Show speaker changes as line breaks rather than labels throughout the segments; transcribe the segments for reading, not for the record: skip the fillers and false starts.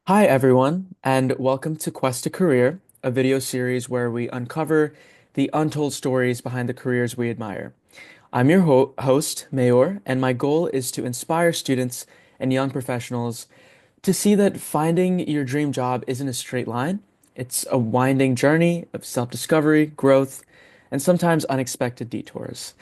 Hi, everyone, and welcome to Quest to Career, a video series where we uncover the untold stories behind the careers we admire. I'm your host, Mayor, and my goal is to inspire students and young professionals to see that finding your dream job isn't a straight line. It's a winding journey of self-discovery, growth, and sometimes unexpected detours.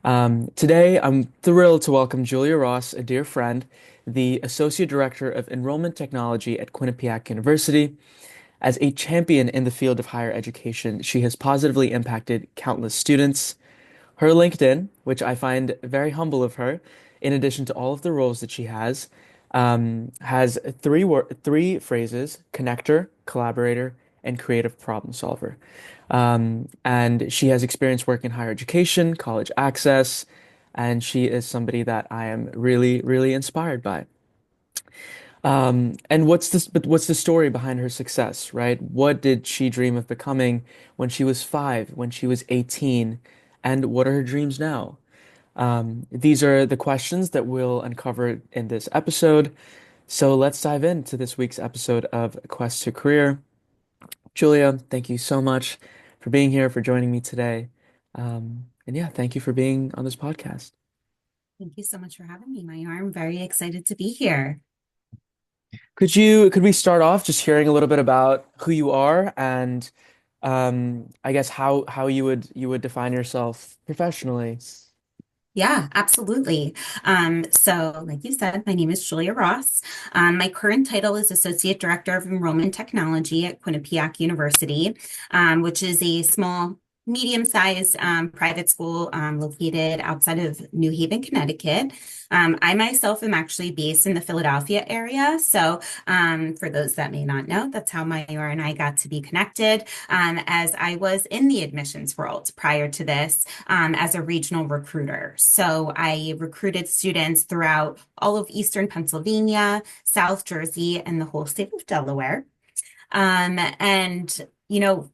Today, I'm thrilled to welcome Julia Ross, a dear friend, the Associate Director of Enrollment Technology at Quinnipiac University. As a champion in the field of higher education, she has positively impacted countless students. Her LinkedIn, which I find very humble of her, in addition to all of the roles that she has three phrases: connector, collaborator, and creative problem solver. And she has experience working in higher education, college access, and she is somebody that I am really, really inspired by. And what's the story behind her success, right? What did she dream of becoming when she was 5, when she was 18, and what are her dreams now? These are the questions that we'll uncover in this episode. So let's dive into this week's episode of Quest to Career. Julia, thank you so much for being here, for joining me today. And yeah, thank you for being on this podcast.
Thank you so much for having me, Maya. I'm very excited to be here.
Could we start off just hearing a little bit about who you are and I guess how you would define yourself professionally?
Yeah, absolutely. So, like you said, my name is Julia Ross. My current title is Associate Director of Enrollment Technology at Quinnipiac University, which is a small, medium-sized private school located outside of New Haven, Connecticut. I myself am actually based in the Philadelphia area. So, for those that may not know, that's how Mayor and I got to be connected, as I was in the admissions world prior to this as a regional recruiter. So I recruited students throughout all of Eastern Pennsylvania, South Jersey, and the whole state of Delaware.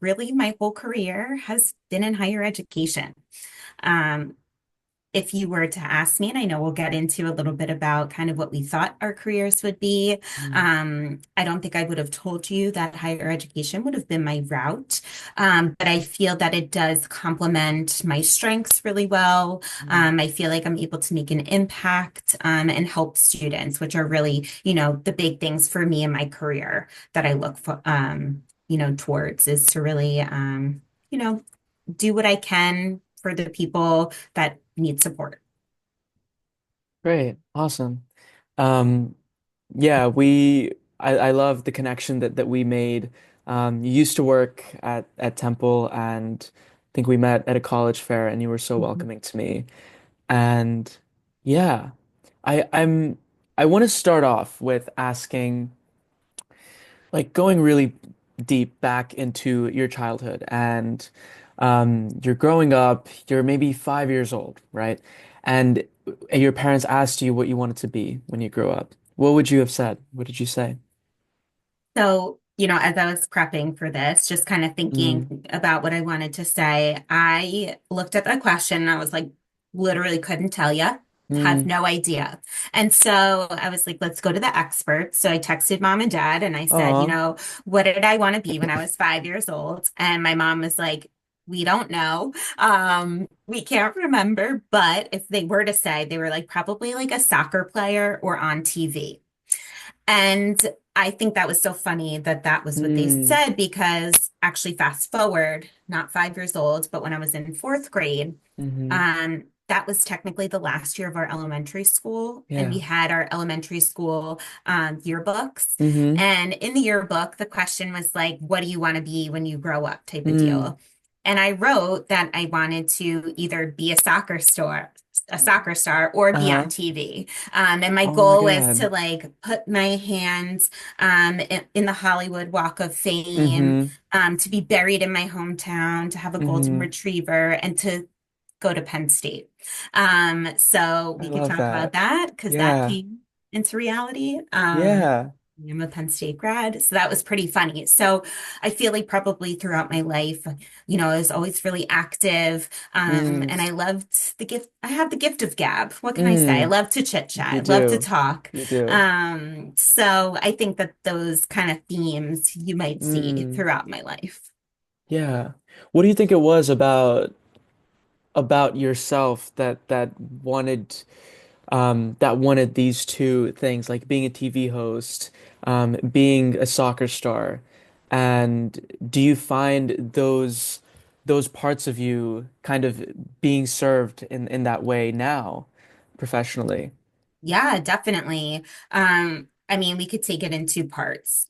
Really my whole career has been in higher education. Um, if you were to ask me, and I know we'll get into a little bit about kind of what we thought our careers would be, I don't think I would have told you that higher education would have been my route. But I feel that it does complement my strengths really well. I feel like I'm able to make an impact, and help students, which are really, the big things for me in my career that I look for, towards is to really, you know, do what I can for the people that need support.
Great, awesome. Um, yeah, I love the connection that we made. You used to work at Temple, and I think we met at a college fair, and you were so
Mhm.
welcoming to me. And yeah, I'm I want to start off with asking, like, going really deep back into your childhood, and you're growing up, you're maybe 5 years old, right? And your parents asked you what you wanted to be when you grew up. What would you have said? What did you say?
So, as I was prepping for this, just kind of
Mm,
thinking about what I wanted to say, I looked at that question and I was like, literally couldn't tell you, have
mm,
no idea. And so I was like, let's go to the experts. So I texted mom and dad and I said,
aw,
what did I want to be when I was 5 years old? And my mom was like, we don't know. We can't remember, but if they were to say, they were like probably like a soccer player or on TV. And I think that was so funny that that was what they
mm,
said because actually, fast forward, not 5 years old, but when I was in fourth grade,
mm-hmm,
that was technically the last year of our elementary school. And we
yeah,
had our elementary school yearbooks.
mm-hmm,
And in the yearbook, the question was like, what do you want to be when you grow up type of
mm,
deal. And I wrote that I wanted to either be a soccer star, or be on
uh-huh.
TV. And my
Oh my
goal was to
God.
like put my hands in the Hollywood Walk of Fame,
Mm-hmm,
to be buried in my hometown, to have a golden
mm-hmm.
retriever, and to go to Penn State. So
I
we could
love
talk about
that.
that because that
Yeah,
came into reality.
yeah.
I'm a Penn State grad, so that was pretty funny. So I feel like probably throughout my life, I was always really active.
Mm,
And I loved the gift. I have the gift of gab. What can I say? I
mm,
love to chit chat.
you
I love to
do.
talk.
You do.
So I think that those kind of themes you might see
Mm,
throughout my life.
yeah. What do you think it was about yourself that wanted these two things, like being a TV host, being a soccer star? And do you find those parts of you kind of being served in that way now, professionally?
Yeah, definitely. I mean, we could take it in two parts.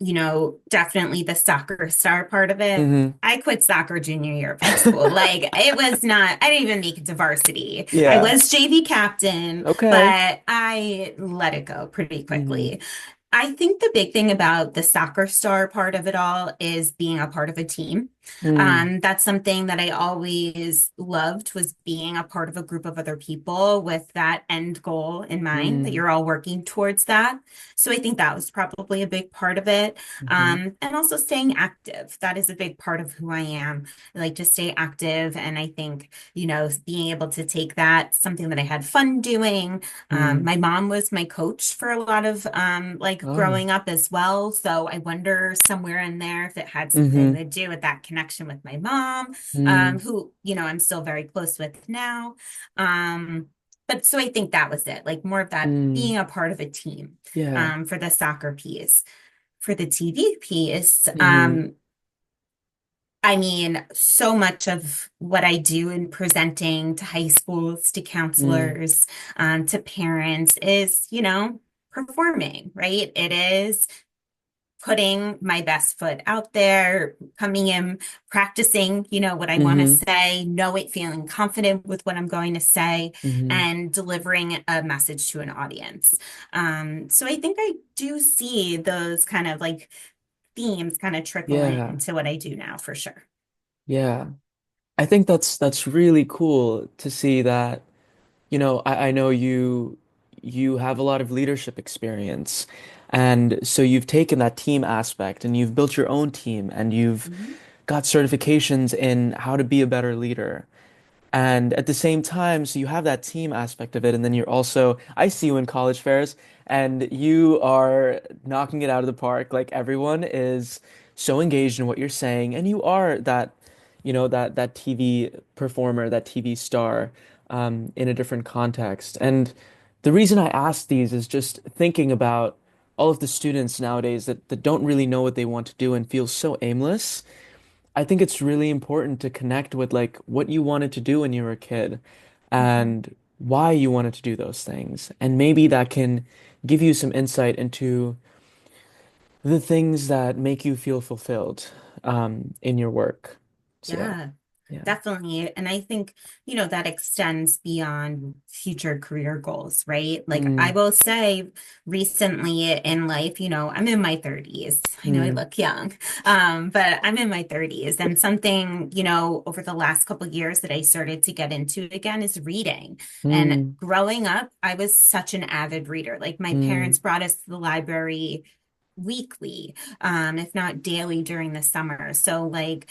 Definitely the soccer star part of it.
Hmm.
I quit soccer junior year of high school. Like, it was not, I didn't even make it to varsity. I
Yeah.
was JV captain,
Okay.
but I let it go pretty
Hmm.
quickly. I think the big thing about the soccer star part of it all is being a part of a team.
Mm,
That's something that I always loved was being a part of a group of other people with that end goal in mind, that
mm,
you're all working towards that. So I think that was probably a big part of it.
hmm.
And also staying active. That is a big part of who I am. I like to stay active. And I think, being able to take that, something that I had fun doing.
Mm.
My mom was my coach for a lot of like
Oh.
growing up as well. So I wonder somewhere in there if it had something
Hmm.
to do with that connection with my mom,
Mm,
who, I'm still very close with now. Um, but so I think that was it, like more of that
mm,
being a part of a team,
yeah.
for the soccer piece. For the TV piece,
Hmm.
I mean, so much of what I do in presenting to high schools, to
Mm,
counselors, to parents is, performing, right? It is putting my best foot out there, coming in, practicing, what I want to
hmm.
say, know it, feeling confident with what I'm going to say,
Hmm.
and delivering a message to an audience. So I think I do see those kind of like themes kind of trickle
Yeah.
into what I do now for sure.
Yeah. I think that's really cool to see that, I know you have a lot of leadership experience. And so you've taken that team aspect and you've built your own team and you've
Mhm.
got certifications in how to be a better leader. And at the same time, so you have that team aspect of it, and then you're also, I see you in college fairs, and you are knocking it out of the park. Like everyone is so engaged in what you're saying, and you are that TV performer, that TV star, in a different context. And the reason I ask these is just thinking about all of the students nowadays that don't really know what they want to do and feel so aimless. I think it's really important to connect with like what you wanted to do when you were a kid
Mhm.
and why you wanted to do those things. And maybe that can give you some insight into the things that make you feel fulfilled in your work. So yeah,
Yeah,
yeah.
definitely. And I think, that extends beyond future career goals, right? Like I
Mm,
will say recently in life, I'm in my 30s. I know I
mm,
look young, but I'm in my 30s. And something, over the last couple of years that I started to get into again is reading. And
mm,
growing up, I was such an avid reader. Like my
mm,
parents brought us to the library weekly, if not daily during the summer. So like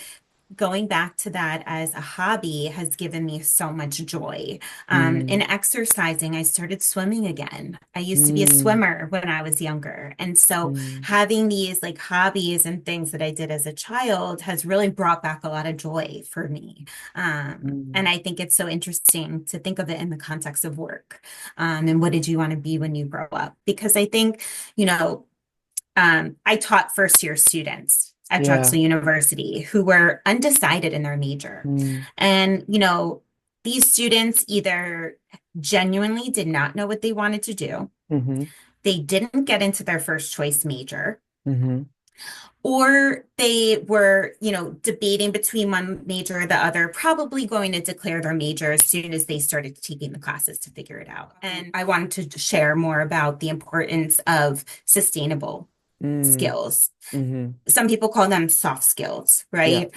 going back to that as a hobby has given me so much joy. In
mm,
exercising, I started swimming again. I used to be a
mm,
swimmer when I was younger. And so
mm,
having these like hobbies and things that I did as a child has really brought back a lot of joy for me. And
mm.
I think it's so interesting to think of it in the context of work. And what did you want to be when you grow up? Because I think, you know, I taught first year students at
Yeah.
Drexel University who were undecided in their major.
Mm,
And, these students either genuinely did not know what they wanted to do,
mm-hmm,
they didn't get into their first choice major,
mm-hmm,
or they were, debating between one major or the other, probably going to declare their major as soon as they started taking the classes to figure it out. And I wanted to share more about the importance of sustainable
mm,
skills.
mm-hmm.
Some people call them soft skills,
Yeah.
right?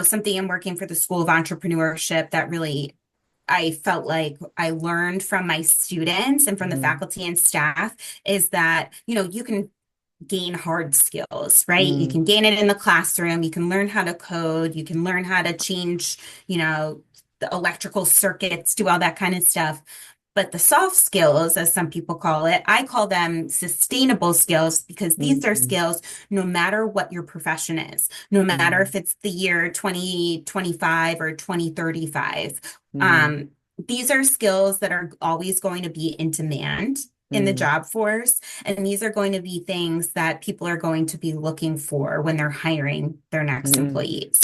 Something I'm working for the School of Entrepreneurship that really I felt like I learned from my students and from the
Mm,
faculty and staff is that, you can gain hard skills, right? You
mm,
can gain it in the classroom. You can learn how to code. You can learn how to change, the electrical circuits, do all that kind of stuff. But the soft skills, as some people call it, I call them sustainable skills because these are
mm,
skills no matter what your profession is, no matter
mm,
if it's the year 2025 or 2035.
mm,
Um, these are skills that are always going to be in demand in the
mm,
job force. And these are going to be things that people are going to be looking for when they're hiring their next
mm,
employees.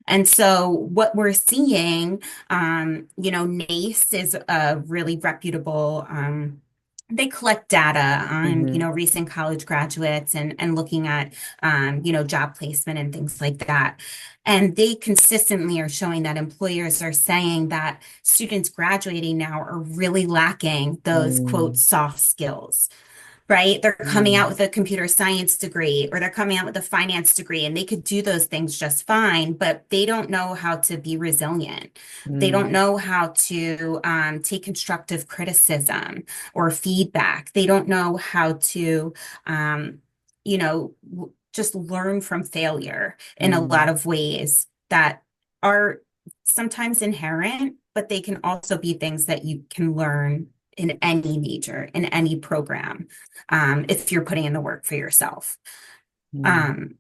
And so what we're seeing, NACE is a really reputable, they collect data on,
mm,
recent college graduates and looking at, job placement and things like that. And they consistently are showing that employers are saying that students graduating now are really lacking those quote
mm,
soft skills, right? They're coming out
mm,
with a computer science degree or they're coming out with a finance degree and they could do those things just fine, but they don't know how to be resilient. They don't
mm,
know how to take constructive criticism or feedback. They don't know how to, just learn from failure in a lot
mm,
of ways that are sometimes inherent, but they can also be things that you can learn in any major, in any program, if you're putting in the work for yourself.
mm,
Um,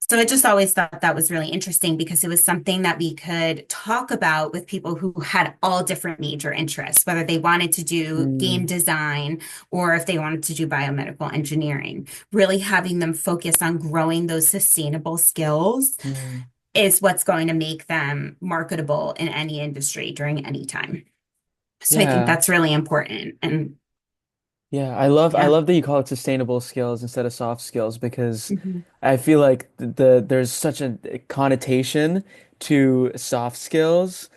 so I just always thought that was really interesting because it was something that we could talk about with people who had all different major interests, whether they wanted to do game
mm,
design or if they wanted to do biomedical engineering. Really having them focus on growing those sustainable skills
mm.
is what's going to make them marketable in any industry during any time. So I think
Yeah.
that's really important. And
Yeah, I
yeah.
love that you call it sustainable skills instead of soft skills because
Mhm.
I feel like there's such a connotation to soft skills.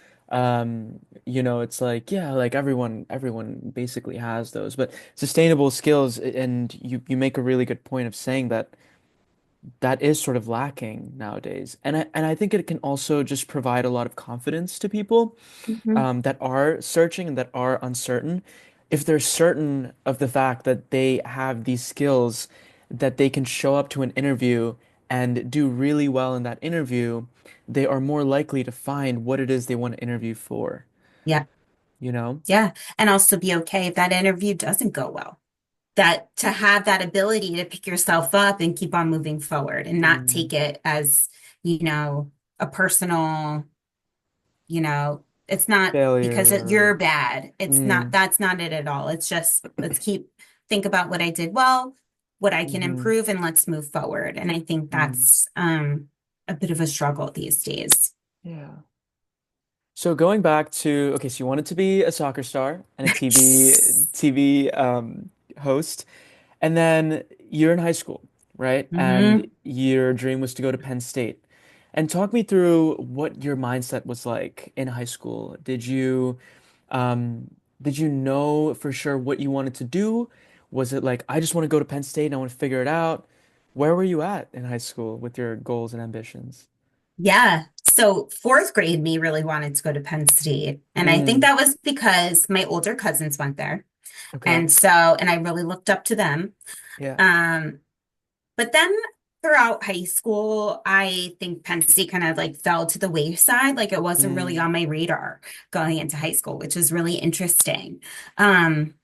It's like yeah, like everyone basically has those, but sustainable skills and you make a really good point of saying that that is sort of lacking nowadays. And I think it can also just provide a lot of confidence to people
Mhm.
that are searching and that are uncertain, if they're certain of the fact that they have these skills, that they can show up to an interview and do really well in that interview, they are more likely to find what it is they want to interview for,
Yeah.
you know?
Yeah. And also be okay if that interview doesn't go well. That to have that ability to pick yourself up and keep on moving forward and not
Mm,
take it as, a personal, it's not because
failure.
you're bad. It's not,
Mm,
that's not it at all. It's just, think about what I did well, what I can
hmm
improve, and let's move forward. And I think
mm,
that's a bit of a struggle these days.
yeah. So going back to, okay, so you wanted to be a soccer star and a TV host. And then you're in high school, right? And
Hmm.
your dream was to go to Penn State. And talk me through what your mindset was like in high school. Um, did you know for sure what you wanted to do? Was it like, I just want to go to Penn State and I want to figure it out? Where were you at in high school with your goals and ambitions?
Yeah. So fourth grade, me really wanted to go to Penn State. And I think
Mm,
that was because my older cousins went there.
okay.
And I really looked up to them.
Yeah.
Um, but then throughout high school, I think Penn State kind of like fell to the wayside. Like it wasn't really
Mm,
on my radar going into high school, which is really interesting. Um,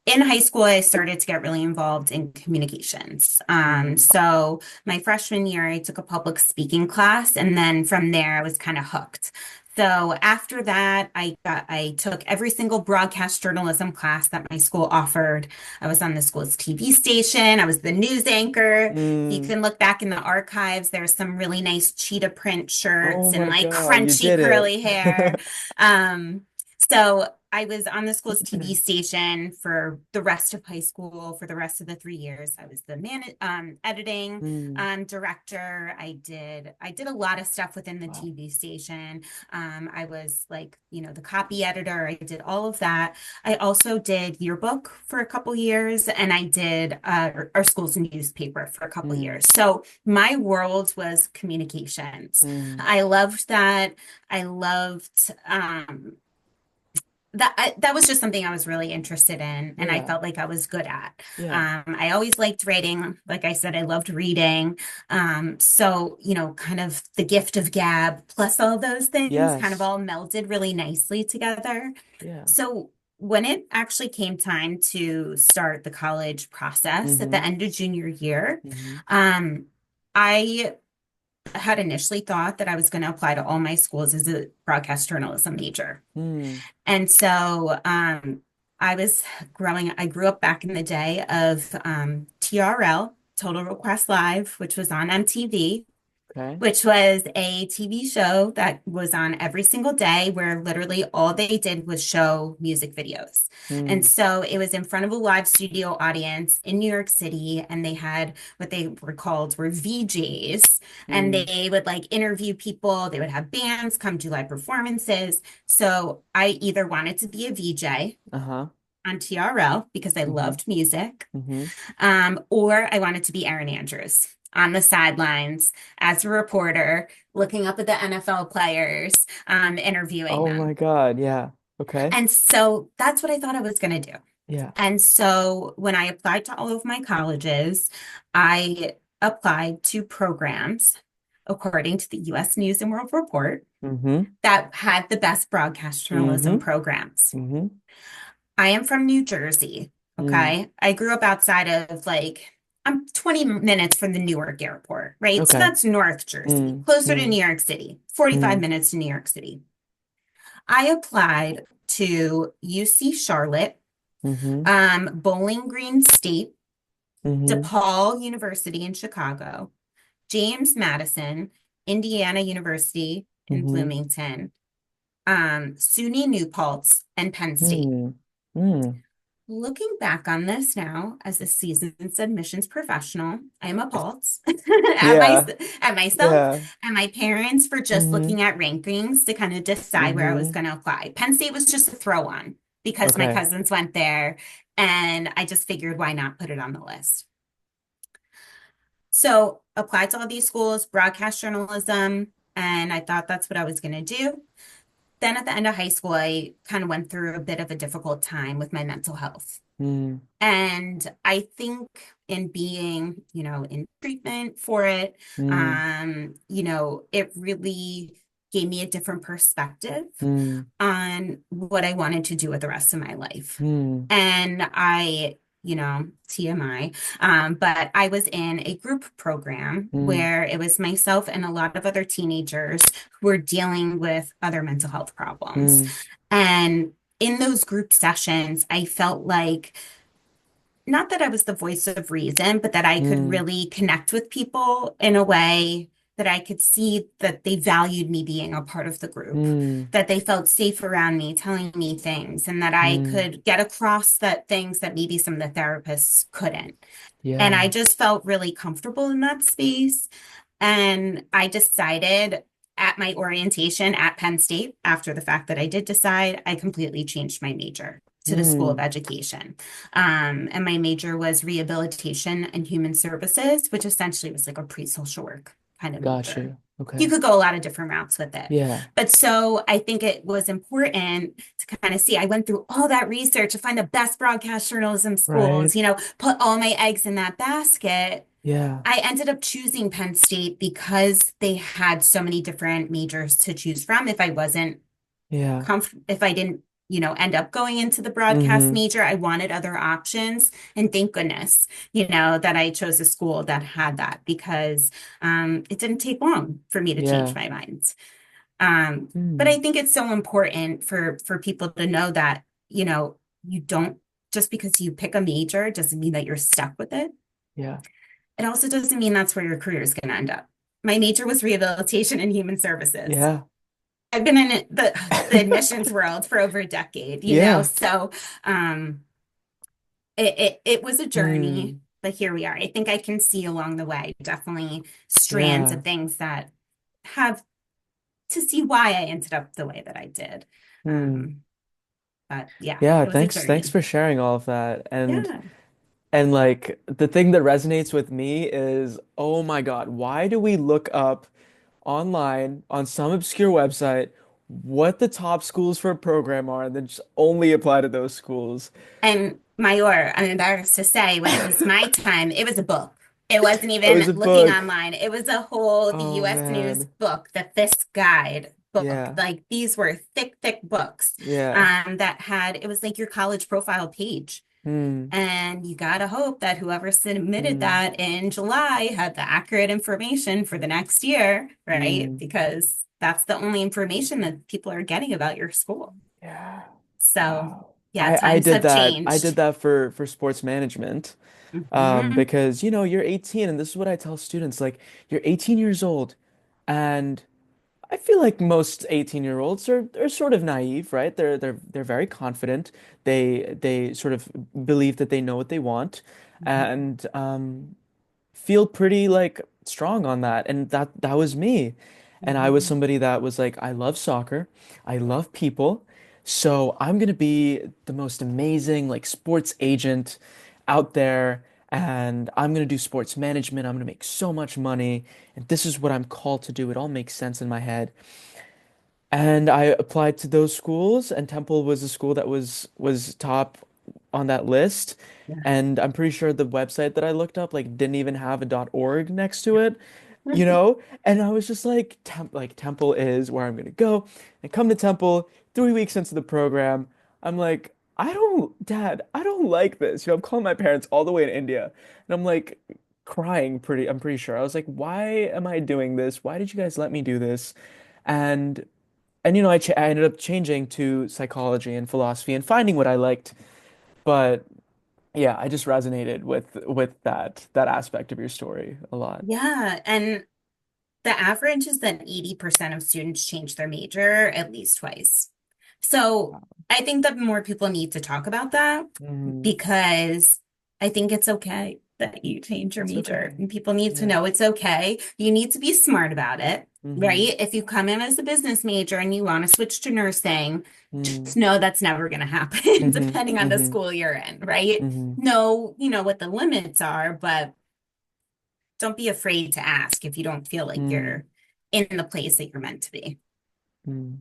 in high school, I started to get really involved in communications.
mm,
So my freshman year, I took a public speaking class, and then from there, I was kind of hooked. So after that, I took every single broadcast journalism class that my school offered. I was on the school's TV station. I was the news anchor. You
mm.
can look back in the archives. There's some really nice cheetah print
Oh
shirts and
my
like
God, you
crunchy
did
curly hair.
it.
Um, so I was on the school's TV station for the rest of high school, for the rest of the 3 years. I was the editing
Mm,
director. I did a lot of stuff within the
wow.
TV station. I was like, the copy editor. I did all of that. I also did yearbook for a couple years, and I did our school's newspaper for a couple
Mm,
years. So my world was communications.
mm,
I loved that. I loved that was just something I was really interested in, and I
Yeah.
felt like I was good at.
Yeah.
I always liked writing. Like I said, I loved reading. So, kind of the gift of gab plus all those things kind of
Yes.
all melded really nicely together.
Yeah.
So when it actually came time to start the college process at the
Mm-hmm.
end of junior year,
Mm-hmm.
um, I had initially thought that I was going to apply to all my schools as a broadcast journalism major.
Mm.
And so I grew up back in the day of TRL, Total Request Live, which was on MTV,
Okay.
which was a TV show that was on every single day where literally all they did was show music videos. And
Mm.
so it was in front of a live studio audience in New York City, and they had what they were called were VJs, and
Mm.
they would like interview people, they would have bands come do live performances. So I either wanted to be a VJ
Uh-huh.
on TRL because I
Mm-hmm.
loved music,
Mm-hmm.
or I wanted to be Erin Andrews on the sidelines as a reporter, looking up at the NFL players, interviewing
Oh my
them.
God. Yeah. Okay.
And so that's what I thought I was going to do.
Yeah.
And so when I applied to all of my colleges, I applied to programs according to the US News and World Report
Mm-hmm.
that had the best broadcast journalism
Mm-hmm.
programs.
Mm-hmm.
I am from New Jersey.
Mm.
Okay. I grew up outside of I'm 20 minutes from the Newark airport, right? So
Okay.
that's North Jersey,
Mm.
closer to
Mm.
New York City, 45
Mm.
minutes to New York City. I applied to UC Charlotte,
Mm-hmm.
Bowling Green State,
Mm-hmm.
DePaul University in Chicago, James Madison, Indiana University in
Mm-hmm.
Bloomington, SUNY New Paltz, and Penn State.
Mm. Mm.
Looking back on this now as a seasoned admissions professional, I am appalled
Yeah.
at myself
Yeah.
and my parents for just
Mm-hmm.
looking at rankings to kind of decide where I was
Mm-hmm.
going to apply. Penn State was just a throw on because my
Okay.
cousins went there, and I just figured why not put it on the list. So applied to all these schools, broadcast journalism, and I thought that's what I was going to do. Then at the end of high school, I kind of went through a bit of a difficult time with my mental health.
Mm.
And I think in being, in treatment for it,
Mm.
it really gave me a different perspective
Mm.
on what I wanted to do with the rest of my life.
Mm.
And TMI, but I was in a group program
Mm.
where it was myself and a lot of other teenagers who were dealing with other mental health problems.
Mm.
And in those group sessions, I felt like not that I was the voice of reason, but that I could
Mm.
really connect with people in a way that I could see that they valued me being a part of the group,
Mm.
that they felt safe around me, telling me things, and that I
Mm.
could get across that things that maybe some of the therapists couldn't. And I
Yeah.
just felt really comfortable in that space. And I decided at my orientation at Penn State, after the fact that I did decide, I completely changed my major to the School of
Mm.
Education. And my major was rehabilitation and human services, which essentially was like a pre-social work kind of
Got
major.
you.
You
Okay.
could go a lot of different routes with it.
Yeah.
But so I think it was important to kind of see, I went through all that research to find the best broadcast journalism
Right.
schools, put all my eggs in that basket.
Yeah.
I ended up choosing Penn State because they had so many different majors to choose from.
Yeah.
If I didn't, end up going into the broadcast
Mm-hmm.
major, I wanted other options. And thank goodness, that I chose a school that had that because it didn't take long for me to change
Yeah.
my mind. But I
Mm.
think it's so important for people to know that, you don't just because you pick a major doesn't mean that you're stuck with it.
Yeah.
It also doesn't mean that's where your career is going to end up. My major was rehabilitation and human services.
Yeah.
I've been in the admissions world for over a decade,
Yeah.
so it was a journey,
Mm.
but here we are. I think I can see along the way definitely strands
Yeah.
of things that have to see why I ended up the way that I did.
Mm.
Um, but yeah,
Yeah,
it was a
thanks
journey.
for sharing all of that.
Yeah.
And like the thing that resonates with me is, oh my God, why do we look up online on some obscure website what the top schools for a program are and then just only apply to those schools.
And Mayor, I'm embarrassed to say, when it was my time, it was a book. It wasn't
It was
even
a
looking
book.
online. It was a whole
Oh
US News
man.
book, the Fisk Guide book.
Yeah.
Like these were thick, thick books
Yeah.
that had, it was like your college profile page.
Hmm.
And you gotta hope that whoever submitted
Hmm.
that in July had the accurate information for the next year, right?
Hmm.
Because that's the only information that people are getting about your school.
Yeah.
So,
Wow.
yeah,
I
times
did
have
that. I did
changed.
that for sports management.
Hmm.
Because you're 18 and this is what I tell students, like you're 18 years old and I feel like most 18-year-olds are sort of naive, right? They're very confident. They sort of believe that they know what they want and feel pretty like strong on that. And that was me. And I was
Hmm.
somebody that was like, I love soccer. I love people. So I'm gonna be the most amazing like sports agent out there. And I'm gonna do sports management. I'm gonna make so much money. And this is what I'm called to do. It all makes sense in my head. And I applied to those schools, and Temple was a school that was top on that list.
Yeah.
And I'm pretty sure the website that I looked up like didn't even have a .org next to it, you know? And I was just like, Temple is where I'm gonna go. And come to Temple, 3 weeks into the program, I'm like, Dad, I don't like this. I'm calling my parents all the way in India, and I'm like crying I'm pretty sure. I was like, why am I doing this? Why did you guys let me do this? And I ended up changing to psychology and philosophy and finding what I liked. But yeah, I just resonated with that aspect of your story a lot.
Yeah. And the average is that 80% of students change their major at least twice. So I think that more people need to talk about that
Hmm.
because I think it's okay that you change your
It's
major.
okay.
And people need to
Yeah.
know it's okay. You need to be smart about it,
Hmm.
right? If you come in as a business major and you want to switch to nursing,
Hmm.
just know that's never going to happen,
Hmm.
depending on the
Hmm.
school you're in, right?
Hmm.
Know, what the limits are, but don't be afraid to ask if you don't feel like
Hmm.
you're in the place that you're meant to be.
Hmm.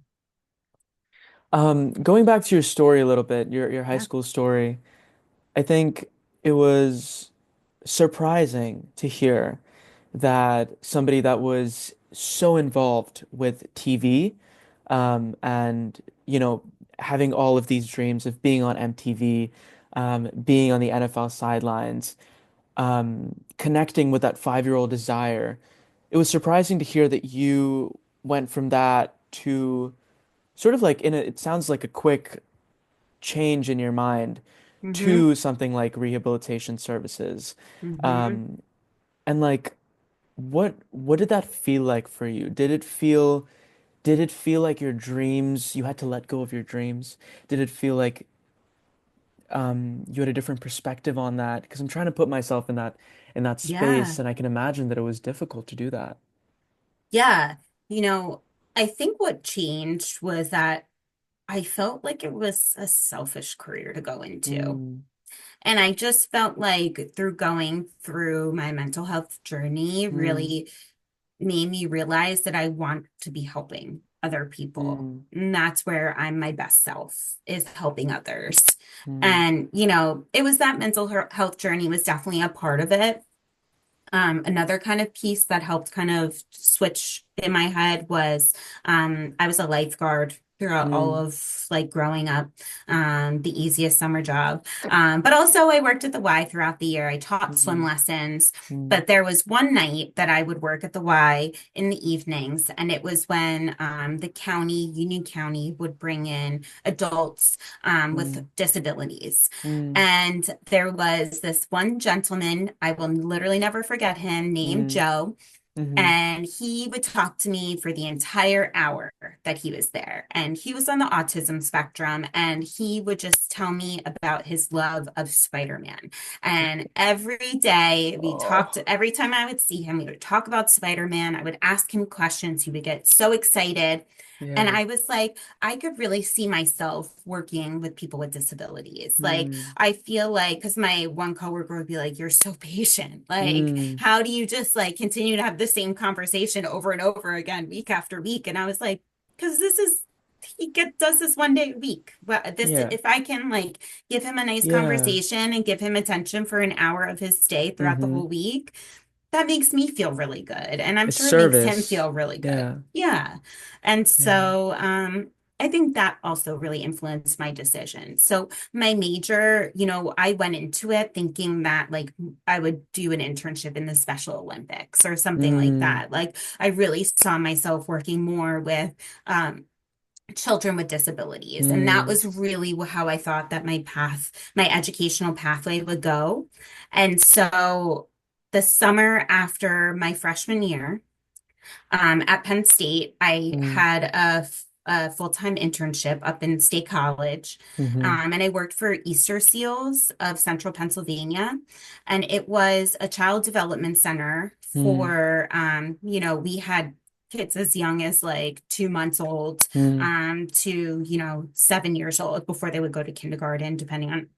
Going back to your story a little bit, your high
Yeah.
school story, I think it was surprising to hear that somebody that was so involved with TV, and having all of these dreams of being on MTV, being on the NFL sidelines, connecting with that 5-year-old desire. It was surprising to hear that you went from that to sort of like it sounds like a quick change in your mind
Mm-hmm.
to something like rehabilitation services.
Mm-hmm.
Um, and like what did that feel like for you? Did it feel like your dreams, you had to let go of your dreams? Did it feel like you had a different perspective on that? Because I'm trying to put myself in that space
Yeah.
and I can imagine that it was difficult to do that.
Yeah. You know, I think what changed was that I felt like it was a selfish career to go into.
Mm,
And I just felt like through going through my mental health journey
mm,
really made me realize that I want to be helping other people.
mm,
And that's where I'm my best self is helping others.
mm,
And, it was that mental health journey was definitely a part of it. Another kind of piece that helped kind of switch in my head was I was a lifeguard throughout all
mm,
of like growing up, the easiest summer job. But also I worked at the Y throughout the year. I taught swim
mm,
lessons,
mm,
but there was one night that I would work at the Y in the evenings, and it was when the county, Union County, would bring in adults with
mm,
disabilities.
mm,
And there was this one gentleman, I will literally never forget him, named
mm,
Joe.
mm,
And he would talk to me for the entire hour that he was there. And he was on the autism spectrum. And he would just tell me about his love of Spider-Man. And every day we talked,
oh,
every time I would see him, we would talk about Spider-Man. I would ask him questions. He would get so excited. And
yeah.
I was like, I could really see myself working with people with disabilities. Like,
Mm,
I feel like, because my one coworker would be like, you're so patient. Like,
mm,
how do you just like continue to have the same conversation over and over again, week after week? And I was like, because this is does this 1 day a week. Well, this,
Yeah.
if I can like give him a nice
Yeah.
conversation and give him attention for an hour of his day throughout the
Mm-hmm.
whole week, that makes me feel really good. And I'm
It's
sure it makes him
service.
feel really good.
Yeah.
Yeah. And
Yeah.
so, I think that also really influenced my decision. So my major, I went into it thinking that like I would do an internship in the Special Olympics or something like
Mm.
that. Like I really saw myself working more with children with disabilities. And that
Mm.
was really how I thought that my educational pathway would go. And so the summer after my freshman year, at Penn State, I
Mm.
had a full-time internship up in State College.
Mm-hmm.
And I worked for Easter Seals of Central Pennsylvania. And it was a child development center
Mm.
for, we had kids as young as like 2 months old,
Mm.
to, 7 years old before they would go to kindergarten, depending on,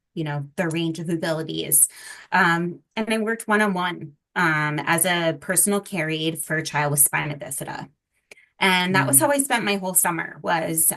their range of abilities. And I worked one-on-one as a personal care aide for a child with spina bifida. And that was
Mm.
how I spent my whole summer was,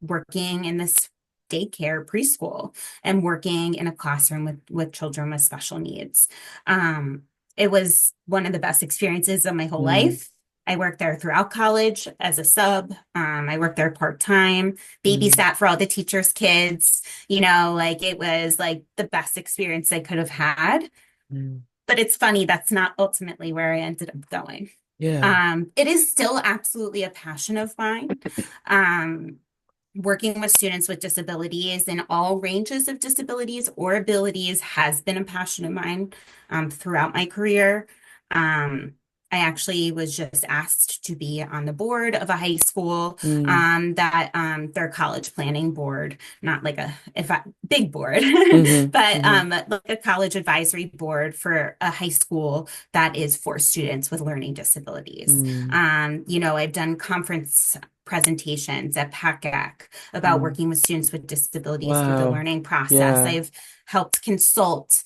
working in this daycare preschool and working in a classroom with children with special needs. Um, it was one of the best experiences of my whole
Mm.
life. I worked there throughout college as a sub. I worked there part-time,
Mm.
babysat for all the teachers' kids. Like it was like the best experience I could have had.
Mm.
But it's funny, that's not ultimately where I ended up going.
Yeah.
It is still absolutely a passion of mine. Um, Working with students with disabilities in all ranges of disabilities or abilities has been a passion of mine throughout my career. Um, I actually was just asked to be on the board of a high school
Mm.
that their college planning board, not like a if I, big board,
Mm-hmm.
but
Mm-hmm.
like a college advisory board for a high school that is for students with learning disabilities.
Mm.
I've done conference presentations at PACAC about
Mm.
working with students with disabilities through the
Wow.
learning process.
Yeah.
I've helped consult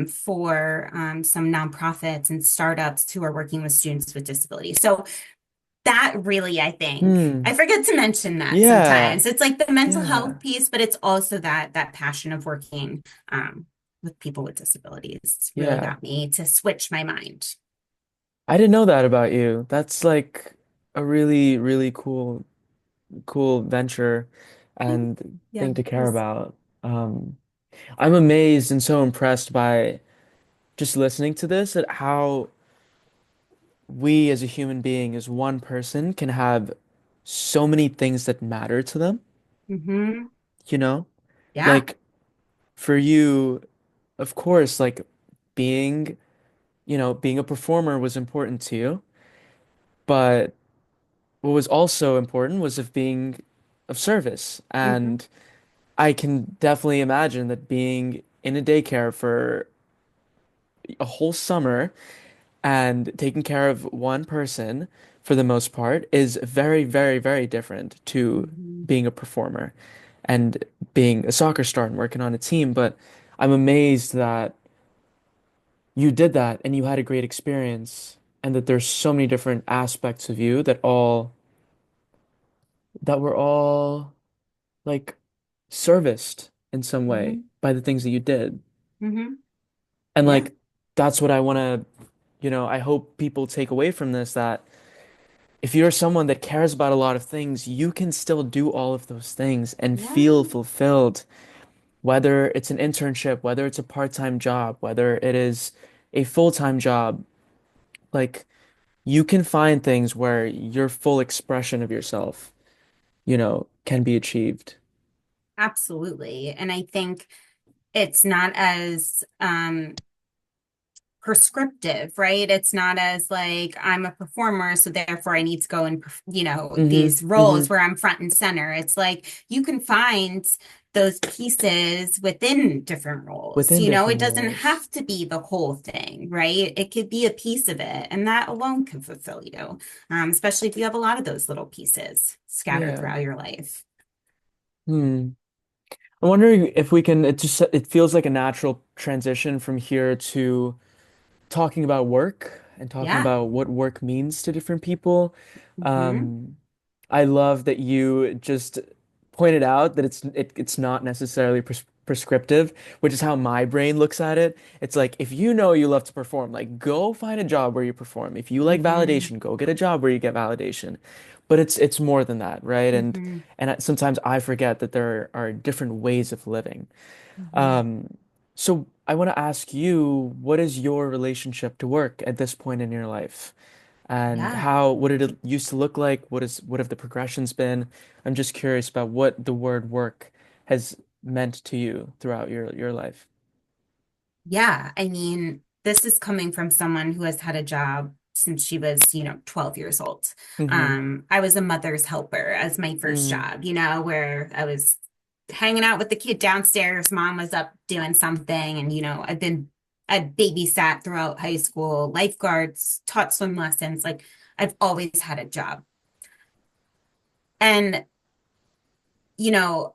for some nonprofits and startups who are working with students with disabilities. So that really, I think,
Hmm.
I forget to mention that
Yeah.
sometimes. It's like the mental health
Yeah.
piece, but it's also that passion of working with people with disabilities really
Yeah.
got me to switch my mind.
I didn't know that about you. That's like a really, really cool venture and
Yeah,
thing to care
there's
about. I'm amazed and so impressed by just listening to this at how we as a human being, as one person, can have so many things that matter to them,
hmm
you know?
Yeah.
Like for you, of course, like being, being a performer was important to you, but what was also important was of being of service.
hmm
And I can definitely imagine that being in a daycare for a whole summer and taking care of one person for the most part is very, very, very different to
hmm
being a performer and being a soccer star and working on a team. But I'm amazed that you did that and you had a great experience and that there's so many different aspects of you that were all like serviced in some way
hmm
by the things that you did.
hmm
And
Yeah.
like that's what I want to, I hope people take away from this that if you're someone that cares about a lot of things, you can still do all of those things and feel
Yeah.
fulfilled, whether it's an internship, whether it's a part-time job, whether it is a full-time job. Like you can find things where your full expression of yourself, can be achieved.
Absolutely. And I think it's not as prescriptive, right? It's not as like I'm a performer, so therefore I need to go and,
Mm-hmm.
these roles
Mm-hmm.
where I'm front and center. It's like you can find those pieces within different roles.
Within
It
different
doesn't
roles.
have to be the whole thing, right? It could be a piece of it, and that alone can fulfill you, especially if you have a lot of those little pieces scattered
Yeah.
throughout your life.
Hmm. I'm wondering if we can, it feels like a natural transition from here to talking about work and talking
Yeah.
about what work means to different people.
hmm
Um, I love that you just pointed out that it's not necessarily prescriptive, which is how my brain looks at it. It's like if you know you love to perform, like go find a job where you perform. If you like
Hmm.
validation, go get a job where you get validation. But it's more than that, right?
Hmm.
Sometimes I forget that there are different ways of living.
Hmm.
Um, so I want to ask you, what is your relationship to work at this point in your life? And
Yeah.
what did it used to look like? What have the progressions been? I'm just curious about what the word work has meant to you throughout your life.
Yeah. I mean, this is coming from someone who has had a job since she was, 12 years old.
Mm-hmm.
I was a mother's helper as my first
Mm,
job, where I was hanging out with the kid downstairs. Mom was up doing something. And, I babysat throughout high school, lifeguards, taught swim lessons. Like I've always had a job. And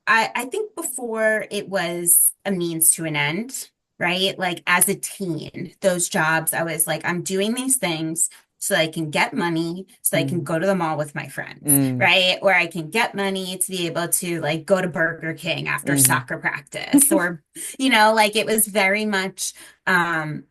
I think before it was a means to an end, right? Like as a teen, those jobs, I was like, I'm doing these things so I can get money, so I can
mm,
go to the mall with my friends,
mm,
right? Or I can get money to be able to like go to Burger King after
mm.
soccer practice, or, like it was very much, um,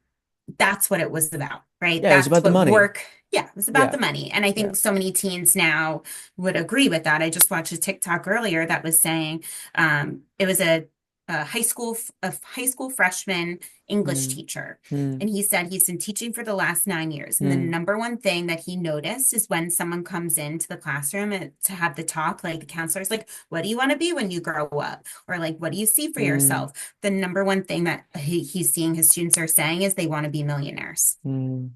that's what it was about, right?
Yeah, it was
That's
about the
what
money.
work, yeah, it was about
Yeah,
the money. And I
yeah.
think so many teens now would agree with that. I just watched a TikTok earlier that was saying it was a high school freshman English
Mm,
teacher.
mm,
And he said he's been teaching for the last 9 years. And the
mm,
number one thing that he noticed is when someone comes into the classroom to have the talk, like the counselor's like, what do you want to be when you grow up? Or like, what do you see for
mm,
yourself? The number one thing that he's seeing his students are saying is they want to be millionaires.
mm,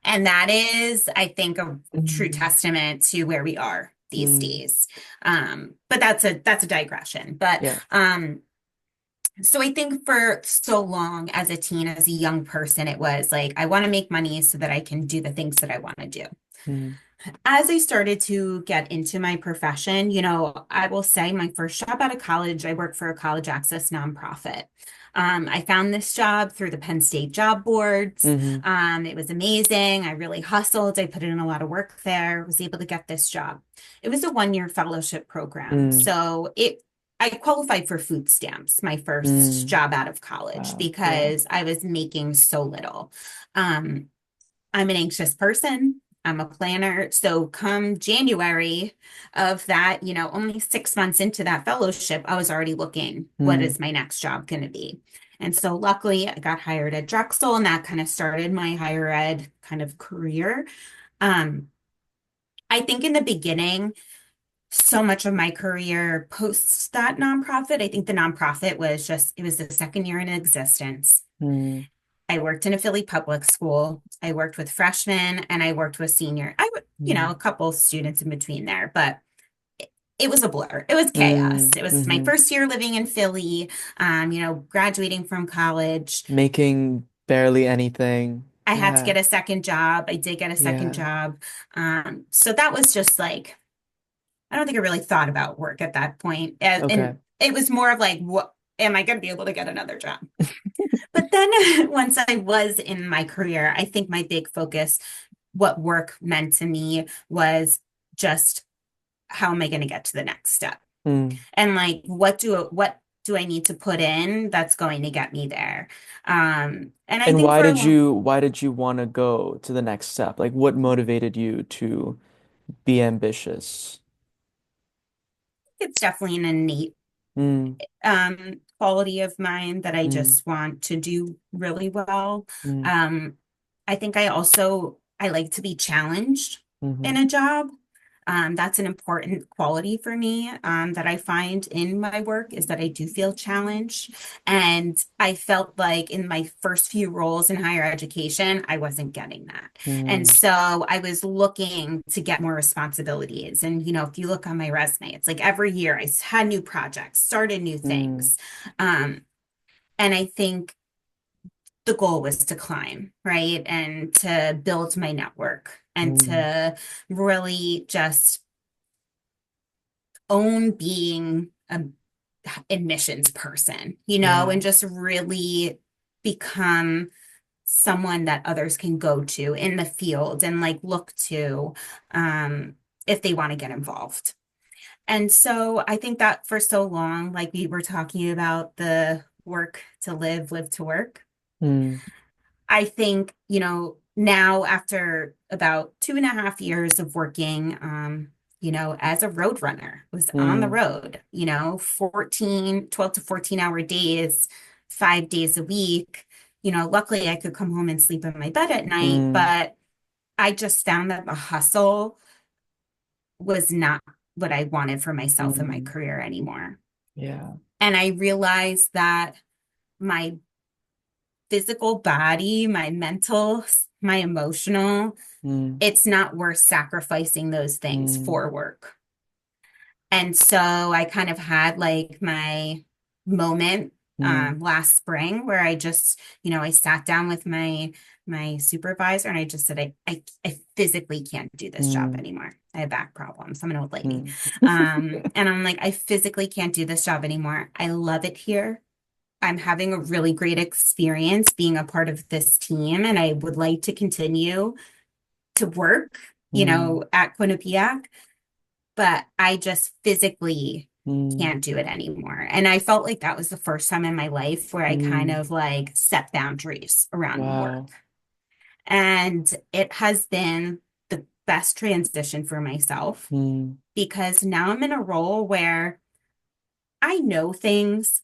And that is, I think, a true
mm,
testament to where we are these
mm.
days. But that's a digression. But
Yeah.
so I think for so long as a teen, as a young person, it was like, I want to make money so that I can do the things that I want to do.
Mm,
As I started to get into my profession, I will say my first job out of college, I worked for a college access nonprofit. I found this job through the Penn State job boards.
mm-hmm.
It was amazing. I really hustled. I put in a lot of work there, was able to get this job. It was a 1-year fellowship program.
Mm,
I qualified for food stamps my first
mm.
job out of college
Wow. Yeah.
because I was making so little. Um, I'm an anxious person. I'm a planner. So come January of that, only 6 months into that fellowship, I was already looking, what
Mm,
is my next job going to be? And so luckily I got hired at Drexel and that kind of started my higher ed kind of career. Um, I think in the beginning, so much of my career post that nonprofit, I think the nonprofit it was the second year in existence.
mm,
I worked in a Philly public school. I worked with freshmen and I worked with senior.
mm,
A couple students in between there, but it was a blur. It was chaos.
mm,
It was my
mm-hmm.
first year living in Philly, graduating from college.
Making barely anything.
I had to
Yeah.
get a second job. I did get a second
Yeah.
job. So that was just like, I don't think I really thought about work at that point. And
Okay.
it was more of like, what am I going to be able to get another job? But then once I was in my career, I think my big focus, what work meant to me was just how am I going to get to the next step?
Mm.
And like what do I need to put in that's going to get me there? And I
And
think for a long
why did you want to go to the next step? Like what motivated you to be ambitious?
it's definitely an innate
Mm,
quality of mine that I
mm,
just want to do really well.
mm,
Um, I think I like to be challenged
mm-hmm,
in a job. That's an important quality for me that I find in my work is that I do feel challenged. And I felt like in my first few roles in higher education, I wasn't getting that. And
mm,
so I was looking to get more responsibilities. And, if you look on my resume, it's like every year I had new projects, started new
mm,
things. Um, and I think the goal was to climb, right? And to build my network and
mm,
to really just own being a admissions person, and
yeah.
just really become someone that others can go to in the field and like look to. if they want to get involved. And so I think that for so long, like we were talking about the work to live, live to work.
Mm,
I think, now after about 2.5 years of working, as a road runner, was on the
mm,
road, 12 to 14 hour days, 5 days a week. Luckily I could come home and sleep in my bed at night,
mm,
but I just found that the hustle was not what I wanted for myself in my
mm.
career anymore.
Yeah.
And I realized that my physical body, my mental, my emotional,
Mm,
it's not worth sacrificing those things
mm,
for work. And so I kind of had like my moment
mm,
last spring where I just, I sat down with my supervisor and I just said, I physically can't do this job
mm,
anymore. I have back problems. I'm an old lady.
mm,
And I'm like, I physically can't do this job anymore. I love it here. I'm having a really great experience being a part of this team, and I would like to continue to work,
mm,
at Quinnipiac, but I just physically
mm,
can't do it anymore. And I felt like that was the first time in my life where I kind
mm.
of like set boundaries around work.
Wow.
And it has been the best transition for myself
Mm,
because now I'm in a role where I know things,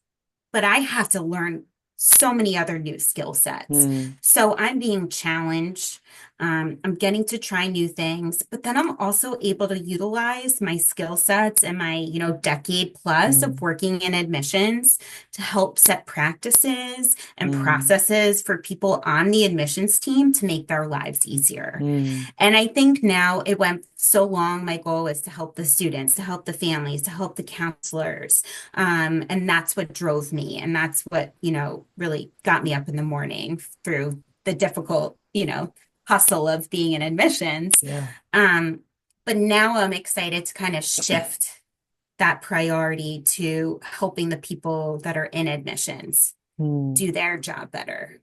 but I have to learn so many other new skill sets.
mm,
So I'm being challenged. I'm getting to try new things, but then I'm also able to utilize my skill sets and my, decade plus of
mm,
working in admissions to help set practices and
mm,
processes for people on the admissions team to make their lives easier.
mm,
And I think now it went so long. My goal was to help the students, to help the families, to help the counselors. And that's what drove me. And that's what, really got me up in the morning through the difficult, hustle of being in admissions.
yeah.
Um, but now I'm excited to kind of shift that priority to helping the people that are in admissions
Mm,
do their job better.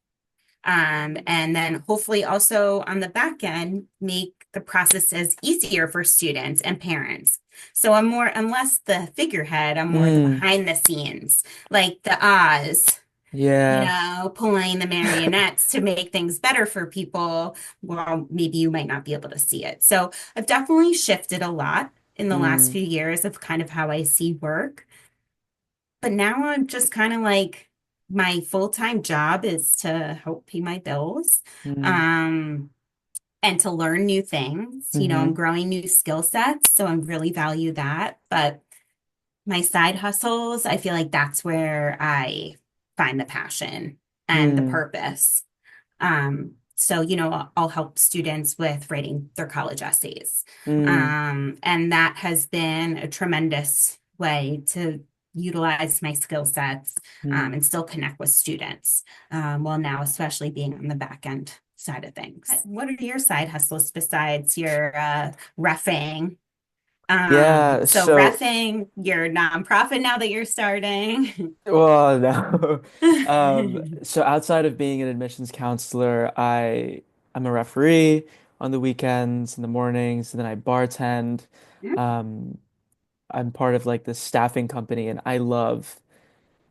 And then hopefully also on the back end, make the processes easier for students and parents. So I'm less the figurehead, I'm more the
mm,
behind the scenes, like the Oz,
yeah.
pulling the marionettes to make things better for people. Well, maybe you might not be able to see it. So I've definitely shifted a lot in the last
Mm,
few years of kind of how I see work. But now I'm just kind of like my full-time job is to help pay my bills,
mm,
um, and to learn new things. I'm
mm-hmm,
growing new skill sets, so I really value that. But my side hustles, I feel like that's where I find the passion and the
mm,
purpose. So, I'll help students with writing their college essays.
mm,
And that has been a tremendous way to utilize my skill sets,
mm.
and still connect with students. Well, now, especially being on the back end side of things. What are your side hustles besides your reffing?
Yeah,
So reffing, your nonprofit now that you're starting.
well, no. So outside of being an admissions counselor, I'm a referee on the weekends, in the mornings, and then I bartend. Um, I'm part of like the staffing company, and I love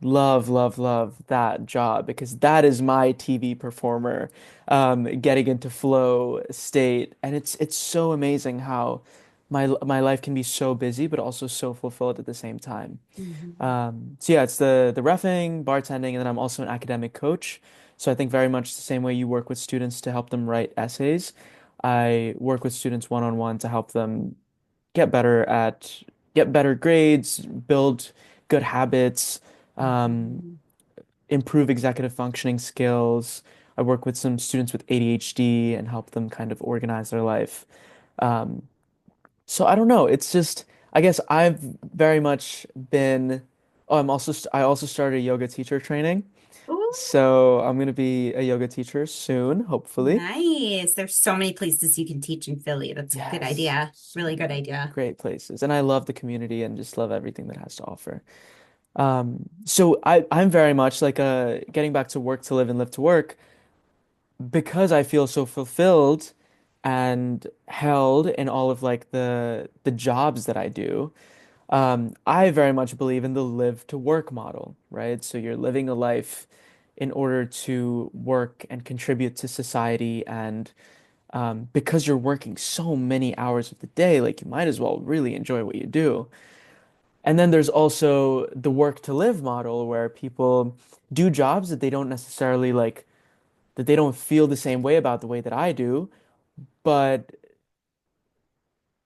that job because that is my TV performer, getting into flow state, and it's so amazing how my life can be so busy, but also so fulfilled at the same time.
Mhm.
So yeah, it's the reffing, bartending, and then I'm also an academic coach. So I think very much the same way you work with students to help them write essays, I work with students one on one to help them get better at get better grades, build good habits, um,
Mhm.
improve executive functioning skills. I work with some students with ADHD and help them kind of organize their life. Um, so I don't know. It's just, I guess I've very much been. Oh, I also started yoga teacher training.
Ooh,
So I'm gonna be a yoga teacher soon, hopefully.
nice. There's so many places you can teach in Philly. That's a good
Yes,
idea.
so
Really good
many
idea.
great places. And I love the community and just love everything that has to offer. So I'm very much like getting back to work to live and live to work because I feel so fulfilled. and held in all of like the jobs that I do, I very much believe in the live to work model, right? So you're living a life in order to work and contribute to society, and because you're working so many hours of the day, like you might as well really enjoy what you do. And then there's also the work to live model where people do jobs that they don't necessarily like, that they don't feel the same way about the way that I do, but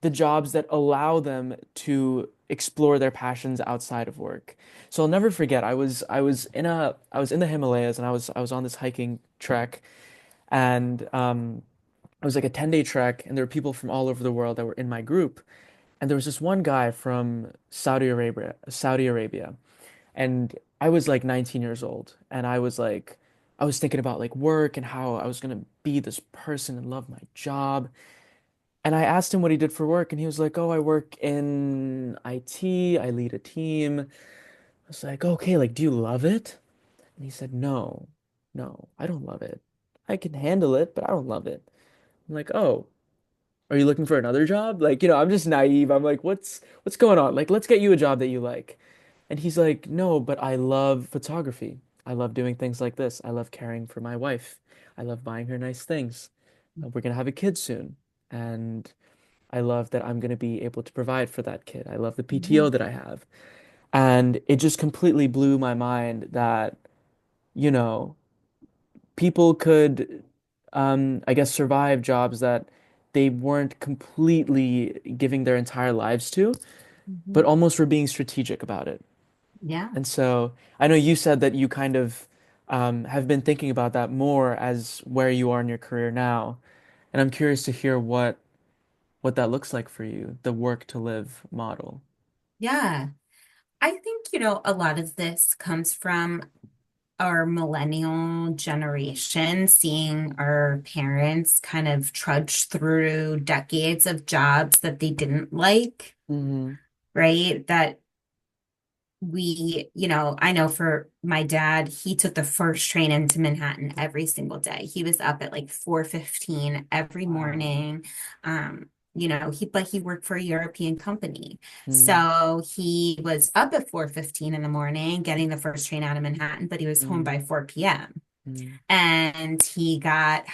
the jobs that allow them to explore their passions outside of work. So I'll never forget, I was in the Himalayas, and I was on this hiking trek, and it was like a 10-day trek, and there were people from all over the world that were in my group. And there was this one guy from Saudi Arabia, and I was like 19 years old, and I was thinking about like work and how I was gonna be this person and love my job. And I asked him what he did for work, and he was like, "Oh, I work in IT. I lead a team." I was like, "Okay, like, do you love it?" And he said, "No, no, I don't love it. I can handle it, but I don't love it." I'm like, "Oh, are you looking for another job?" Like, I'm just naive. I'm like, "What's going on? Like, let's get you a job that you like." And he's like, "No, but I love photography. I love doing things like this. I love caring for my wife. I love buying her nice things. We're gonna have a kid soon." And I love that I'm going to be able to provide for that kid. I love the PTO
Mhm.
that I have. And it just completely blew my mind that, you know, people could, I guess, survive jobs that they weren't completely giving their entire lives to, but
Mhm.
almost were being strategic about it.
Yeah.
And so I know you said that you kind of have been thinking about that more as where you are in your career now. And I'm curious to hear what that looks like for you, the work to live model.
Yeah. I think, a lot of this comes from our millennial generation, seeing our parents kind of trudge through decades of jobs that they didn't like,
Mm-hmm.
right? That I know for my dad, he took the first train into Manhattan every single day. He was up at like 4:15 every
Wow.
morning. But he worked for a European company.
Mm,
So he was up at 4:15 in the morning, getting the first train out of Manhattan, but he was home
mm,
by 4 p.m.
mm,
And he got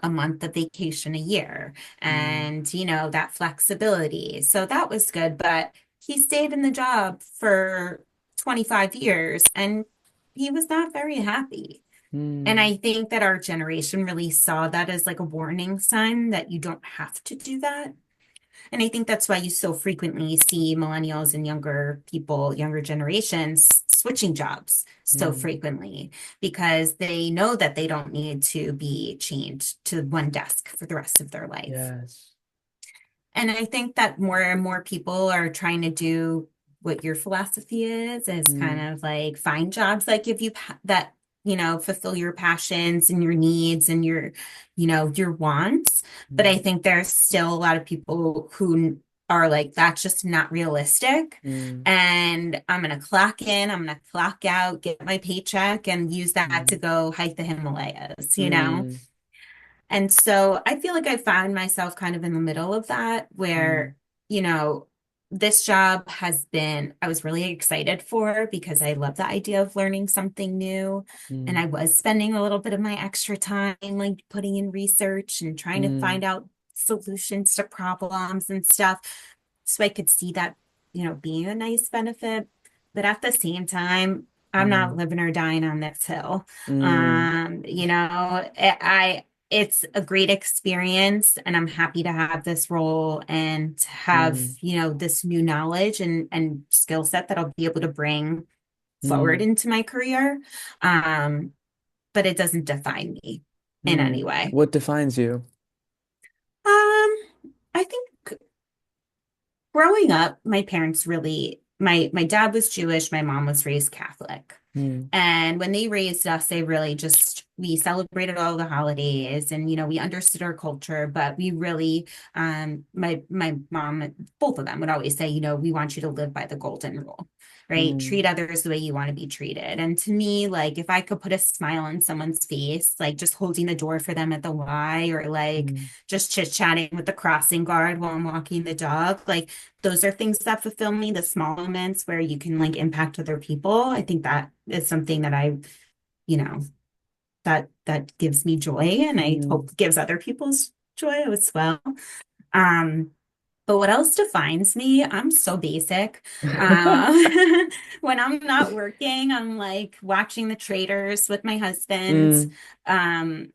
a month of vacation a year,
mm,
and that flexibility. So that was good, but he stayed in the job for 25 years and he was not very happy. And
mm,
I think that our generation really saw that as like a warning sign that you don't have to do that. And I think that's why you so frequently see millennials and younger people, younger generations switching jobs so
mm.
frequently because they know that they don't need to be chained to one desk for the rest of their life.
Yes.
And I think that more and more people are trying to do what your philosophy is kind
Mm,
of like find jobs that give you that, fulfill your passions and your needs and your wants. But I
mm,
think there's still a lot of people who are like, that's just not realistic.
mm,
And I'm going to clock in, I'm going to clock out, get my paycheck, and use that to
mm,
go hike the Himalayas.
mm,
And so I feel like I found myself kind of in the middle of that
mm,
where, you know, this job I was really excited for because I love the idea of learning something new. And
mm,
I was spending a little bit of my extra time like putting in research and trying to
mm,
find out solutions to problems and stuff. So I could see that, being a nice benefit. But at the same time, I'm not
mm,
living or dying on this hill.
mm,
It's a great experience and I'm happy to have this role and have,
mm,
this new knowledge and skill set that I'll be able to bring forward
mm,
into my career. Um, but it doesn't define me in any
mm.
way.
What defines you?
I think growing up, my parents really my dad was Jewish, my mom was raised Catholic.
Mm,
And when they raised us, they really just we celebrated all the holidays and, we understood our culture, but we really, my mom, both of them would always say, we want you to live by the golden rule, right?
Mm,
Treat others the way you want to be treated. And to me, like if I could put a smile on someone's face, like just holding the door for them at the Y or like
mm,
just chit-chatting with the crossing guard while I'm walking the dog, like those are things that fulfill me, the small moments where you can like impact other people. I think that is something that you know, that gives me joy and I
mm.
hope gives other people's joy as well. Um, but what else defines me? I'm so basic. Uh, when I'm not working, I'm like watching the traders with my husband.
Mm,
Um,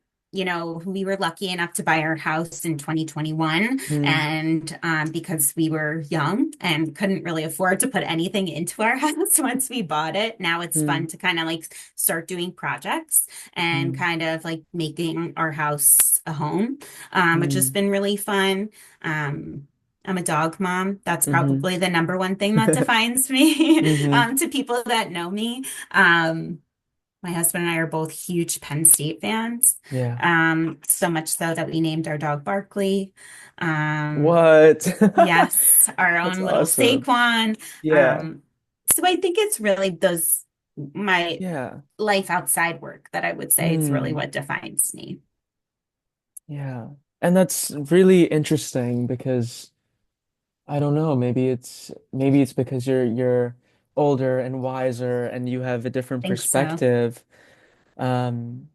we were lucky enough to buy our house in 2021,
mm,
and because we were young and couldn't really afford to put anything into our house once we bought it, now it's fun
mm,
to kind of like start doing projects and
mm,
kind of like making our house a home, which has
mm,
been really fun. Um, I'm a dog mom. That's
mhm.
probably the number one thing that defines me
Mhm.
to people that know me. Um, my husband and I are both huge Penn State fans,
Yeah.
so much so that we named our dog Barkley. Um,
What?
yes, our
That's
own little
awesome.
Saquon.
Yeah.
Um, so I think it's really those my
Yeah.
life outside work that I would say is really
Mm.
what defines me.
Yeah. And that's really interesting because I don't know, maybe it's because you're older and wiser and you have a different
Think so.
perspective. Um,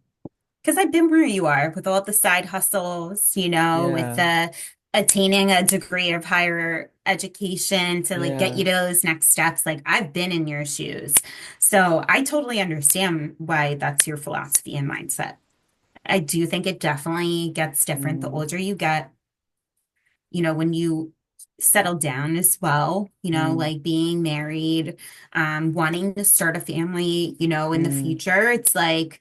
Because I've been where you are with all the side hustles, with
yeah.
the attaining a degree of higher education to like get you
Yeah.
to those next steps. Like I've been in your shoes. So I totally understand why that's your philosophy and mindset. I do think it definitely gets different the
Mm,
older you get, when you settle down as well,
mm,
like being married, wanting to start a family, in the
mm,
future. It's like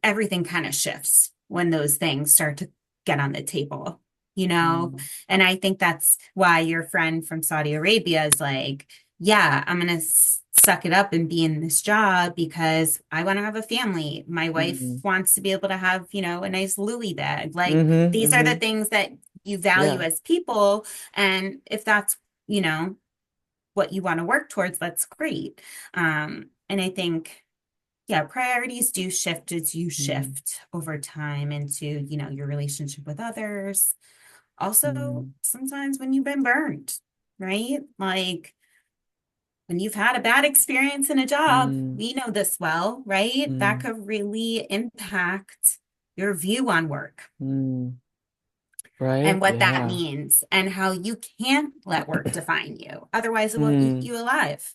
everything kind of shifts when those things start to get on the table, you know?
mm,
And I think that's why your friend from Saudi Arabia is like, yeah, I'm gonna suck it up and be in this job because I want to have a family. My wife
mm,
wants to be able to have, a nice Louis bag. Like
mm-hmm,
these are the
mm-hmm.
things that you value
Yeah.
as people. And if that's, what you want to work towards, that's great. And I think yeah, priorities do shift as you
Mm,
shift over time into, your relationship with others. Also,
mm,
sometimes when you've been burned, right? Like when you've had a bad experience in a job,
mm,
we know this well, right? That
mm,
could really impact your view on work
mm.
and
Right?
what that
Yeah.
means and how you can't let work define you. Otherwise, it will eat
Mm,
you alive.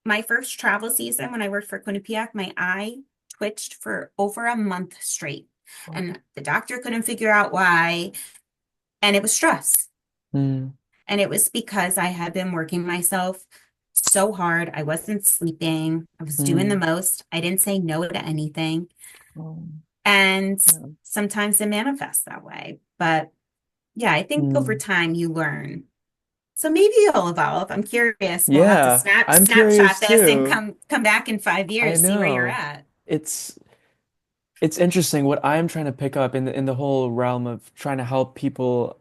My first travel season when I worked for Quinnipiac, my eye twitched for over a month straight. And the doctor couldn't figure out why. And it was stress.
mm,
And it was because I had been working myself so hard. I wasn't sleeping. I was doing the
mm.
most. I didn't say no to anything.
Um,
And
yeah.
sometimes it manifests that way. But yeah, I think over
Mm.
time you learn. So maybe you'll evolve. I'm curious. We'll have to
Yeah, I'm
snapshot
curious
this and
too.
come back in five
I
years, see where you're
know.
at.
It's it's interesting what I'm trying to pick up in the whole realm of trying to help people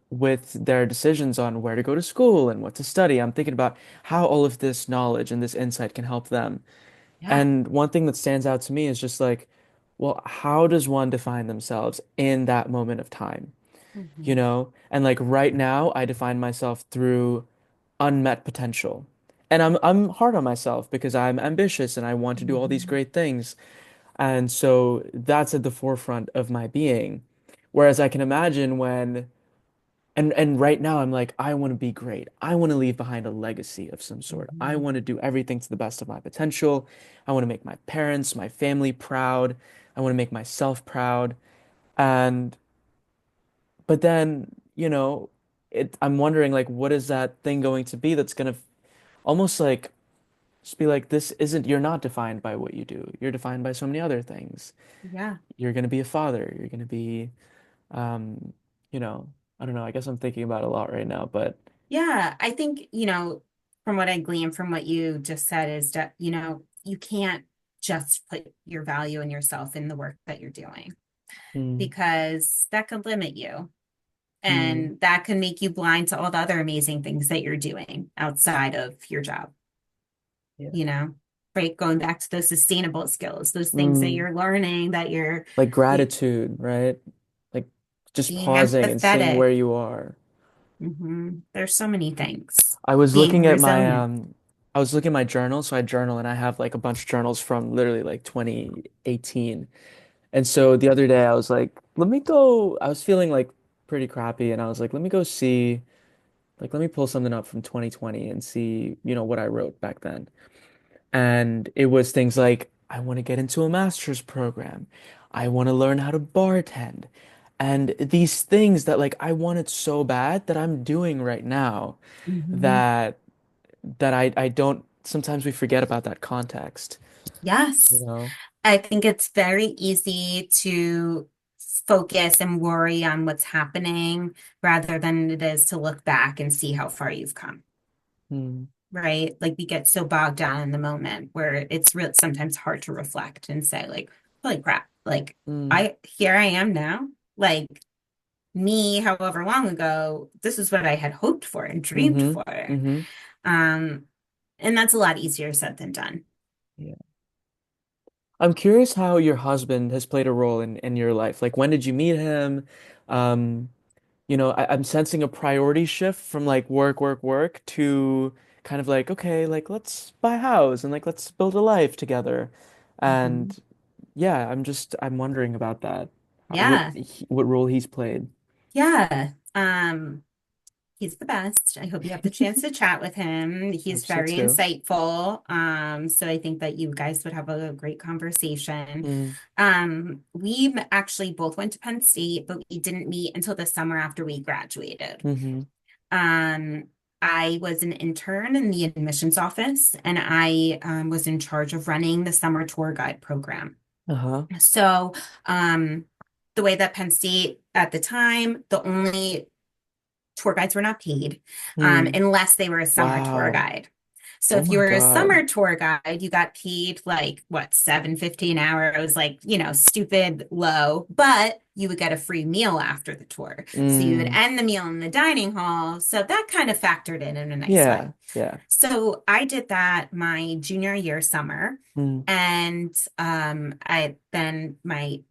with their decisions on where to go to school and what to study. I'm thinking about how all of this knowledge and this insight can help them.
Yeah.
And one thing that stands out to me is just like, well, how does one define themselves in that moment of time? You
Mhm.
know? And like right now, I define myself through unmet potential. And I'm hard on myself because I'm ambitious and I want to do all these
Mhm.
great things. And so that's at the forefront of my being. Whereas I can imagine when and right now I'm like, I want to be great. I want to leave behind a legacy of some sort. I
Mhm.
want to do everything to the best of my potential. I want to make my parents, my family proud. I want to make myself proud. And but then, I'm wondering like what is that thing going to be that's going to almost like just be like this isn't you're not defined by what you do. You're defined by so many other things.
Yeah.
You're going to be a father. You're going to be um, you know, I don't know. I guess I'm thinking about it a lot right now, but
Yeah. I think, from what I glean from what you just said is that, you can't just put your value in yourself in the work that you're doing,
Mm,
because that could limit you.
mm,
And that can make you blind to all the other amazing things that you're doing outside of your job,
yeah.
you know, right? Going back to those sustainable skills, those things that
Mm.
you're learning, that you're
Like
you,
gratitude, right? Like just
being
pausing and seeing where
empathetic.
you are.
There's so many things.
I was
Being
looking at
resilient.
I was looking at my journal, so I journal and I have like a bunch of journals from literally like 2018. And so the other day I was like, let me go, I was feeling like pretty crappy and I was like, let me go see, like let me pull something up from 2020 and see, what I wrote back then. And it was things like, I want to get into a master's program. I want to learn how to bartend. And these things that like I wanted so bad that I'm doing right now
Mhm.
that I don't sometimes we forget about that context, you
Yes.
know?
I think it's very easy to focus and worry on what's happening rather than it is to look back and see how far you've come,
Mm,
right? Like we get so bogged down in the moment where it's real sometimes hard to reflect and say, like, holy crap, like
mm,
here I am now. Like me, however long ago, this is what I had hoped for and dreamed
mm-hmm,
for.
mm-hmm.
Um, and that's a lot easier said than done.
Yeah. I'm curious how your husband has played a role in your life. Like when did you meet him? Um, I'm sensing a priority shift from like work, work, work to kind of like, okay, like let's buy a house and like let's build a life together.
Mhm.
And yeah, I'm wondering about that.
Yeah.
What role he's played.
Yeah. He's the best. I hope you have the chance to chat with him.
I
He's
hope so
very
too.
insightful. So I think that you guys would have a great conversation.
Mm,
We actually both went to Penn State, but we didn't meet until the summer after we graduated.
mm-hmm.
Um, I was an intern in the admissions office, and I was in charge of running the summer tour guide program.
Uh-huh.
So, um, the way that Penn State at the time, the only tour guides were not paid
Mm,
unless they were a summer tour
wow.
guide. So
Oh
if you
my
were a
God.
summer tour guide, you got paid like what, 7.50 an hour. It was like, stupid low, but you would get a free meal after the tour. So you would
Mm,
end the meal in the dining hall. So that kind of factored in a nice way.
yeah, yeah.
So I did that my junior year summer.
Mm,
And I then my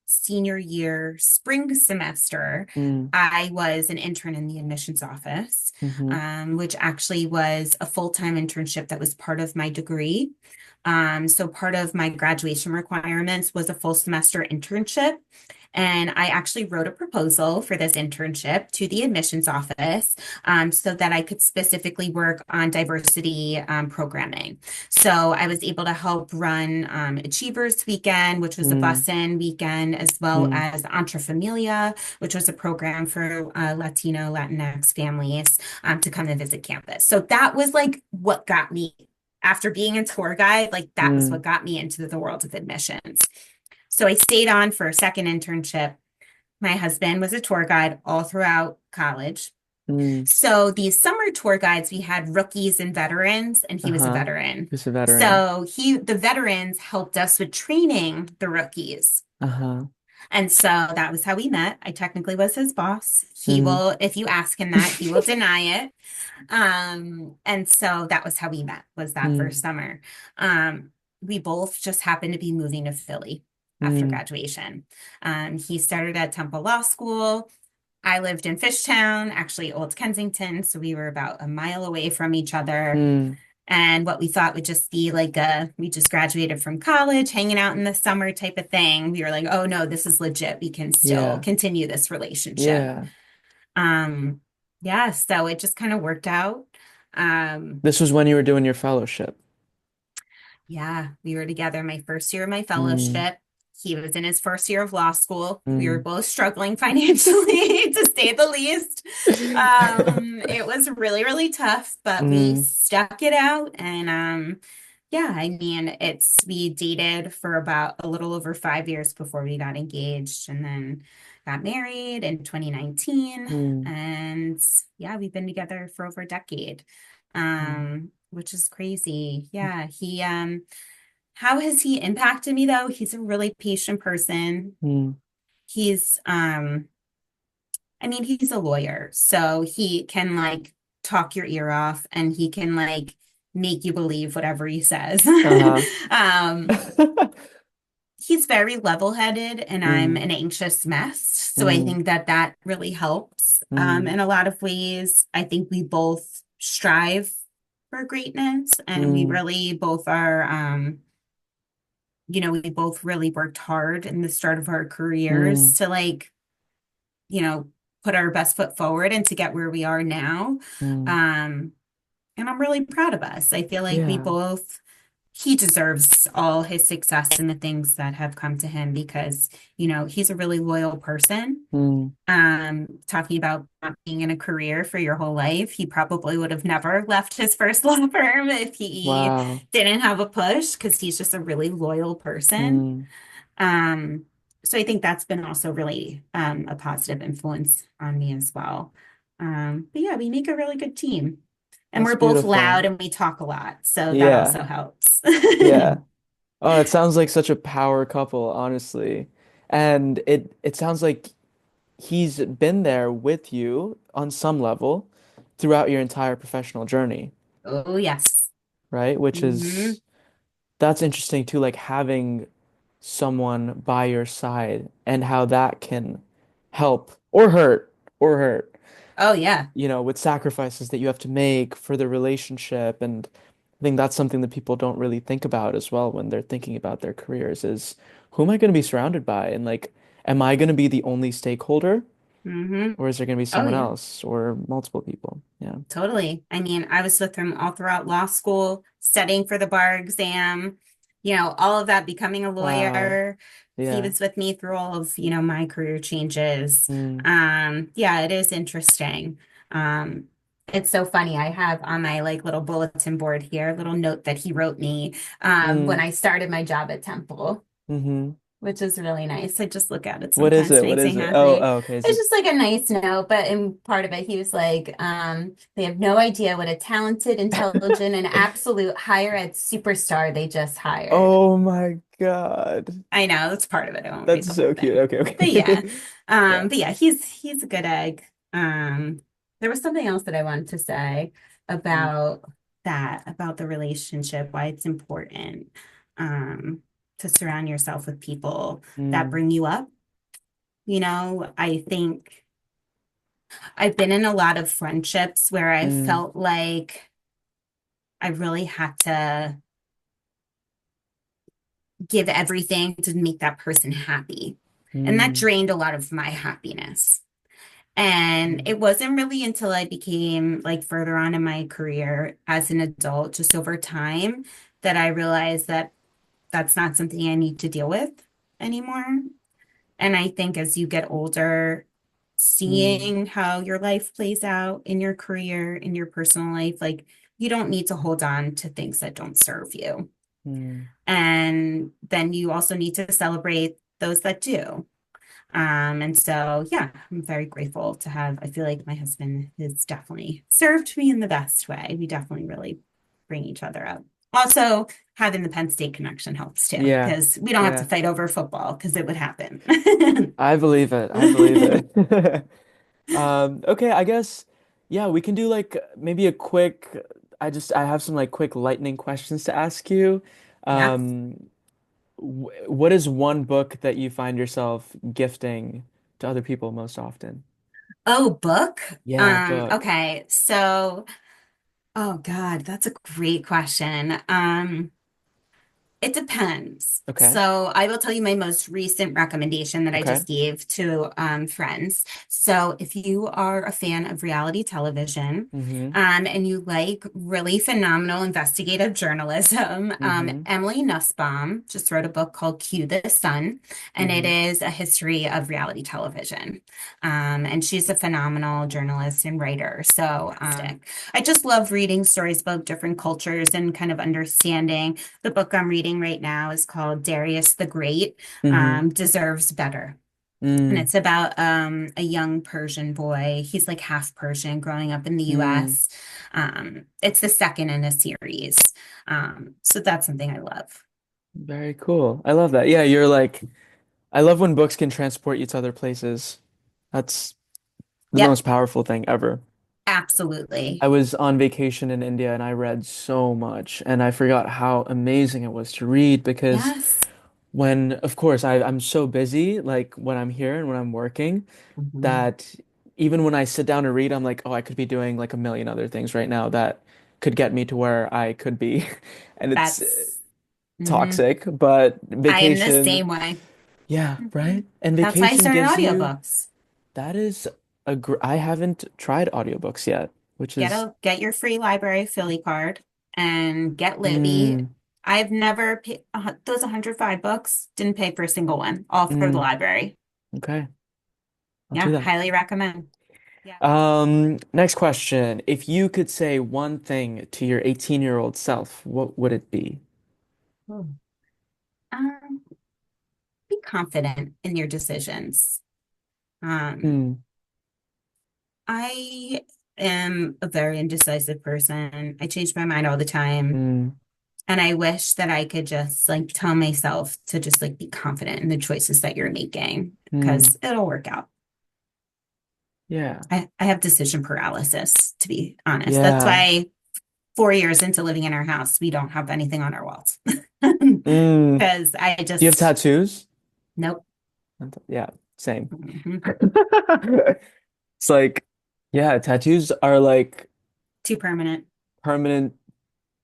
senior year spring semester,
mm,
I was an intern in the admissions office,
mm-hmm,
which actually was a full-time internship that was part of my degree. So part of my graduation requirements was a full semester internship. And I actually wrote a proposal for this internship to the admissions office so that I could specifically work on diversity programming. So I was able to help run Achievers Weekend, which was a
mm,
bus-in weekend, as well
mm,
as Entre Familia, which was a program for Latino, Latinx families to come and visit campus. So that was like what got me, after being a tour guide, like that was what
mm,
got me into the world of admissions. So I stayed on for a second internship. My husband was a tour guide all throughout college.
mm.
So these summer tour guides, we had rookies and veterans, and he was a
Uh-huh.
veteran.
Who's a veteran?
So the veterans helped us with training the rookies.
Uh-huh.
And so that was how we met. I technically was his boss. He
Mm.
will, if you ask him that, he will deny it. And so that was how we met, was that first
Mm,
summer. Um, we both just happened to be moving to Philly after
mm,
graduation. He started at Temple Law School. I lived in Fishtown, actually Old Kensington, so we were about a mile away from each other.
mm.
And what we thought would just be like we just graduated from college, hanging out in the summer type of thing. We were like, oh no, this is legit. We can still
Yeah,
continue this relationship.
yeah.
Um, yeah, so it just kind of worked out. Um,
This was when you were doing your fellowship.
yeah, we were together my first year of my
Mm,
fellowship. He was in his first year of law school. We were
mm.
both struggling financially, to say the least. It was really, really tough, but we
Mm,
stuck it out. And yeah, I mean, we dated for about a little over 5 years before we got engaged and then got married in 2019.
mm,
And yeah, we've been together for over a decade,
mm,
which is crazy. Yeah, How has he impacted me though? He's a really patient person.
Mm.
He's I mean, he's a lawyer, so he can like talk your ear off and he can like make you believe whatever he says.
Uh-huh.
Um, he's very level-headed and I'm
Mm.
an anxious mess. So I
Mm.
think that that really helps.
Mm.
In a lot of ways, I think we both strive for greatness and we
Mm.
really both are, we both really worked hard in the start of our careers
Mm.
to like, you know, put our best foot forward and to get where we are now.
Mm.
Um, and I'm really proud of us. I feel like we
Yeah.
both he deserves all his success and the things that have come to him because, he's a really loyal person.
Mm.
Talking about not being in a career for your whole life, he probably would have never left his first law firm if he
Wow.
didn't have a push because he's just a really loyal person.
Mm.
Um, so I think that's been also really a positive influence on me as well. But yeah, we make a really good team. And
That's
we're both
beautiful.
loud and we talk a lot, so that
Yeah.
also helps.
Yeah. Oh, it sounds like such a power couple, honestly. And it sounds like he's been there with you on some level throughout your entire professional journey,
Oh, yes.
right? Which
Hmm.
is that's interesting too, like having someone by your side and how that can help or hurt,
Oh, yeah.
with sacrifices that you have to make for the relationship. And I think that's something that people don't really think about as well when they're thinking about their careers is who am I going to be surrounded by? And like, am I going to be the only stakeholder
Hmm.
or is there going to be
Oh,
someone
yeah.
else or multiple people? Yeah.
Totally. I mean, I was with him all throughout law school, studying for the bar exam, all of that, becoming a
Wow.
lawyer. He
Yeah.
was with me through all of, my career changes.
Mm,
Yeah, it is interesting. Um, it's so funny. I have on my like little bulletin board here a little note that he wrote me when
mm,
I started my job at Temple,
mm-hmm.
which is really nice. I just look at it
What is
sometimes,
it? What
makes me
is it? Oh,
happy.
oh, okay. Is
It's
it?
just like a nice note, but in part of it, he was like, they have no idea what a talented, intelligent, and absolute higher ed superstar they just hired.
Oh my God.
I know that's part of it. I won't read
That's
the whole
so cute.
thing.
Okay,
But yeah.
okay. Yeah.
He's a good egg. There was something else that I wanted to say
Mm,
about about the relationship, why it's important um to surround yourself with people that
mm,
bring you up. I think I've been in a lot of friendships where I
mm,
felt like I really had to give everything to make that person happy. And that
mm,
drained a lot of my happiness. And
mm,
it wasn't really until I became like further on in my career as an adult, just over time, that I realized that that's not something I need to deal with anymore. And I think as you get older,
mm,
seeing how your life plays out in your career, in your personal life, like you don't need to hold on to things that don't serve you.
mm.
And then you also need to celebrate those that do. And so, yeah, I'm very grateful to have, I feel like my husband has definitely served me in the best way. We definitely really bring each other up. Also, having the Penn State connection helps too,
Yeah.
because we don't have to
Yeah.
fight over football because it would happen.
I believe it. I believe it. Okay, I guess, yeah, we can do like maybe a quick, I have some like quick lightning questions to ask you.
Yeah.
Um, what is one book that you find yourself gifting to other people most often?
Oh, book.
Yeah, book.
Okay. So, oh God, that's a great question. It depends.
Okay.
So I will tell you my most recent recommendation that I
Okay.
just gave to friends. So if you are a fan of reality television
Mm-hmm.
and you like really phenomenal investigative journalism,
Mm-hmm.
Emily Nussbaum just wrote a book called Cue the Sun, and it
Mm-hmm.
is a history of reality television. And she's a phenomenal journalist and writer. So I just love reading stories about different cultures and kind of understanding. The book I'm reading right now is called Darius the Great,
Mm-hmm.
Deserves Better. And
Mm,
it's about a young Persian boy. He's like half Persian growing up in the
mm,
US. It's the second in a series. So that's something I love.
Very cool. I love that. Yeah, you're like, I love when books can transport you to other places. That's the
Yep,
most powerful thing ever. I
absolutely.
was on vacation in India and I read so much, and I forgot how amazing it was to read because
Yes.
of course, I'm so busy, like when I'm here and when I'm working,
Mhm.
that even when I sit down to read, I'm like, oh, I could be doing like a million other things right now that could get me to where I could be. And it's
That's, mhm.
toxic, but
I am the
vacation,
same way.
yeah,
Mhm.
right? And
That's why I
vacation
started
gives you
audiobooks.
that is I haven't tried audiobooks yet, which is
Get your free library Philly card and get Libby.
mm,
I've never paid those 105 books, didn't pay for a single one, all through the
mm,
library.
okay, I'll do
Yeah,
that.
highly recommend. Yeah.
Next question. If you could say one thing to your 18-year-old self, what would it be?
Hmm. Um, be confident in your decisions. Um,
Mm,
I am a very indecisive person. I change my mind all the time.
mm,
And I wish that I could just like tell myself to just like be confident in the choices that you're making
mm,
because it'll work out.
yeah.
I have decision paralysis, to be honest. That's
Yeah.
why 4 years into living in our house, we don't have anything on our walls.
Mm.
Because I
Do you have
just,
tattoos?
nope.
Yeah, same.
Mhm.
It's like, yeah, tattoos are like
Too permanent.
permanent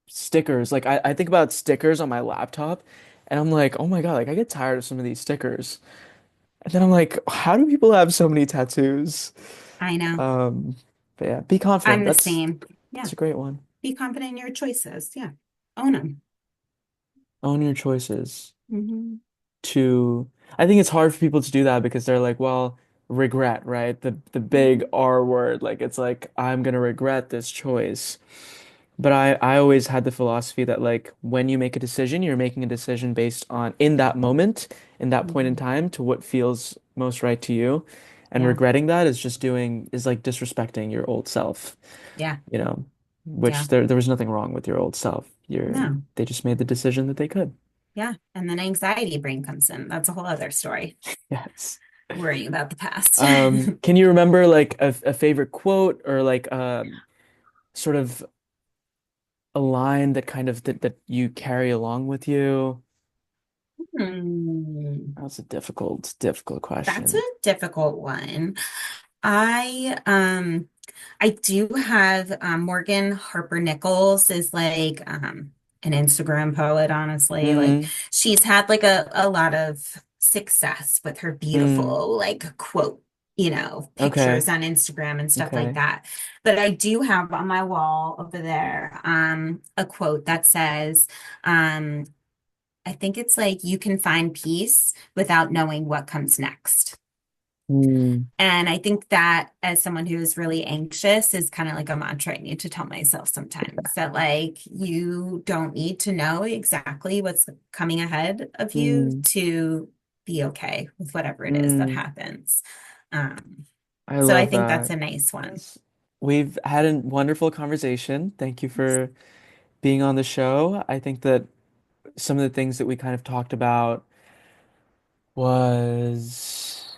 stickers. Like I think about stickers on my laptop and I'm like, oh my God, like I get tired of some of these stickers. And then I'm like, how do people have so many tattoos?
I know.
Um, but yeah, be confident.
I'm the same.
That's
Yeah.
a great one.
Be confident in your choices. Yeah. Own them.
Own your choices.
Hmm.
To I think it's hard for people to do that because they're like, well, regret, right? The big
Hmm.
R word. Like it's like I'm gonna regret this choice. But I always had the philosophy that like when you make a decision, you're making a decision based on in that moment, in that point in
Hmm.
time, to what feels most right to you. And
Yeah.
regretting that is like disrespecting your old self,
Yeah.
you know, which
Yeah.
there was nothing wrong with your old self.
No.
They just made the decision that they could.
Yeah. And then anxiety brain comes in. That's a whole other story.
Yes.
Worrying about the past.
Can you remember like a favorite quote or like sort of a line that kind of that you carry along with you?
Hmm.
That's a difficult
That's a
question.
difficult one. I I do have Morgan Harper Nichols is like an Instagram poet, honestly. Like
Mm,
she's had like a lot of success with her
mm,
beautiful like quote,
okay,
pictures on Instagram and stuff like
okay.
that. But I do have on my wall over there a quote that says I think it's like you can find peace without knowing what comes next.
Mm,
And I think that as someone who is really anxious is kind of like a mantra I need to tell myself sometimes that like you don't need to know exactly what's coming ahead of you
mm,
to be okay with whatever it is that
mm.
happens. Um,
I
so I
love
think that's
that.
a nice one.
Yes. We've had a wonderful conversation. Thank you for being on the show. I think that some of the things that we kind of talked about was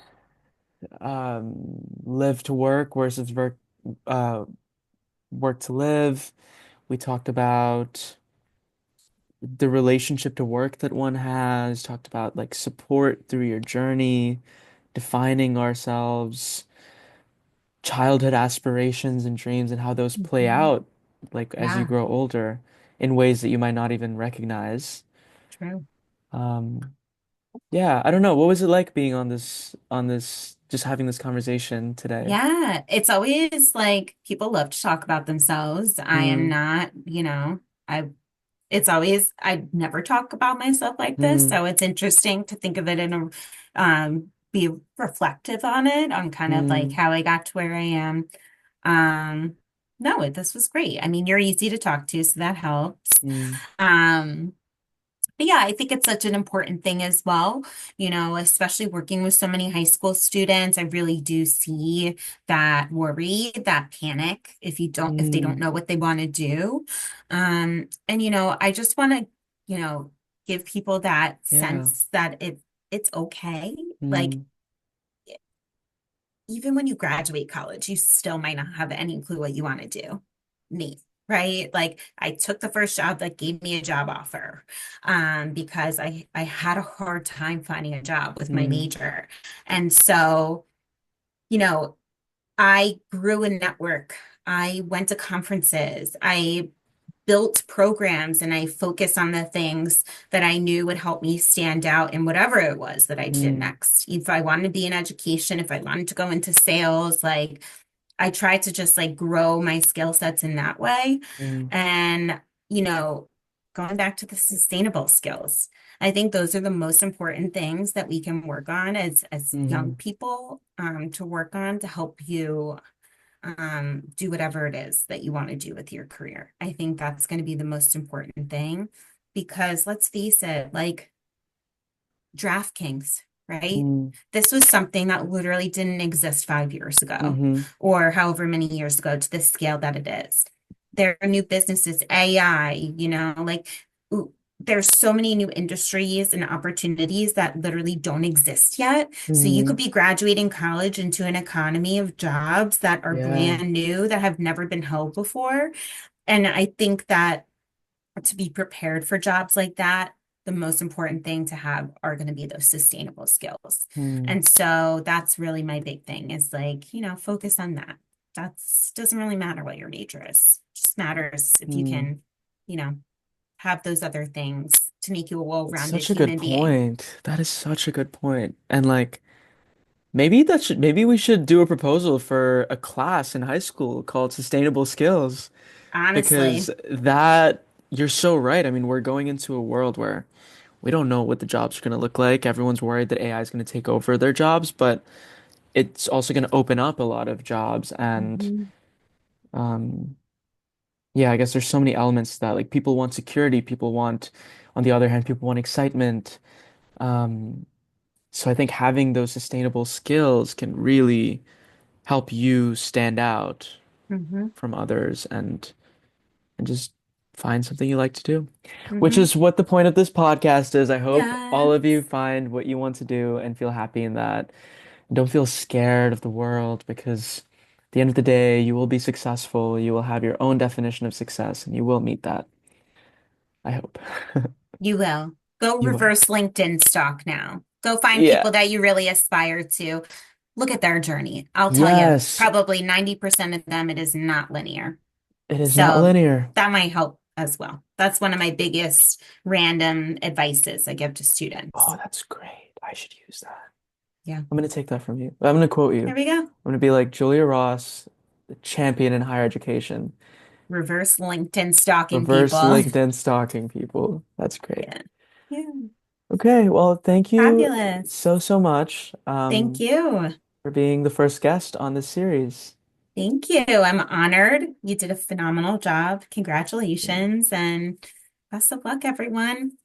live to work versus uh, work to live. We talked about the relationship to work that one has, talked about like support through your journey, defining ourselves, childhood aspirations and dreams, and how those play
Mhm.
out like as you
Yeah,
grow older in ways that you might not even recognize.
true.
Um, yeah, I don't know. What was it like being just having this conversation today?
Yeah, it's always like people love to talk about themselves. I am
Mm,
not, I it's always I never talk about myself like this,
mm,
so it's interesting to think of it in a be reflective on it on kind of like
mm,
how I got to where I am. Um no, this was great. I mean, you're easy to talk to, so that helps.
mm,
Um but yeah, I think it's such an important thing as well, especially working with so many high school students. I really do see that worry, that panic if they don't
mm,
know what they want to do. And I just want to, you know, give people that
Yeah.
sense that it's okay. Like
Mm,
even when you graduate college, you still might not have any clue what you want to do. Me, right? Like I took the first job that gave me a job offer because I had a hard time finding a job with my
mm,
major. And so, you know, I grew a network. I went to conferences. I built programs and I focused on the things that I knew would help me stand out in whatever it was that I did
mm,
next. If I wanted to be in education, if I wanted to go into sales, like I tried to just like grow my skill sets in that way.
mm,
And, you know, going back to the sustainable skills, I think those are the most important things that we can work on as young
mm,
people to work on to help you do whatever it is that you want to do with your career. I think that's going to be the most important thing because let's face it, like DraftKings, right?
mm,
This was something that literally didn't exist 5 years ago
mhm,
or however many years ago to the scale that it is. There are new businesses, AI, like there's so many new industries and opportunities that literally don't exist yet. So you could
mhm.
be graduating college into an economy of jobs that are
Yeah.
brand new, that have never been held before. And I think that to be prepared for jobs like that, the most important thing to have are going to be those sustainable skills.
Mm,
And so that's really my big thing is like, focus on that. That's doesn't really matter what your major is. It just matters if you
mm.
can, you know, have those other things to make you a
That's
well-rounded
such a good
human being.
point. That is such a good point. And like maybe we should do a proposal for a class in high school called Sustainable Skills because
Honestly.
that you're so right. I mean, we're going into a world where we don't know what the jobs are going to look like. Everyone's worried that AI is going to take over their jobs, but it's also going to open up a lot of jobs and
Mhm.
um yeah, I guess there's so many elements to that. Like people want security, people want on the other hand, people want excitement. Um so I think having those sustainable skills can really help you stand out
Mhm.
from others and just find something you like to do. Which
Mhm.
is what the point of this podcast is. I hope all of you
Yes.
find what you want to do and feel happy in that. And don't feel scared of the world because at the end of the day, you will be successful. You will have your own definition of success and you will meet that. I hope.
You will. Go
You will.
reverse LinkedIn stock now. Go find
Yeah.
people that you really aspire to. Look at their journey. I'll tell you,
Yes,
probably 90% of them, it is not linear.
it is not
So
linear.
that might help as well. That's one of my biggest random advices I give to
Oh,
students.
that's great. I should use that.
Yeah.
I'm going to take that from you. I'm going to quote you.
There we go.
I'm going to be like Julia Ross, the champion in higher education.
Reverse LinkedIn stalking
Reverse
people.
LinkedIn stalking people. That's great.
Yeah. Yeah.
Okay, well, thank you
Fabulous.
so much
Thank you.
for being the first guest on this series.
Thank you. I'm honored. You did a phenomenal job.
Yeah.
Congratulations and best of luck, everyone.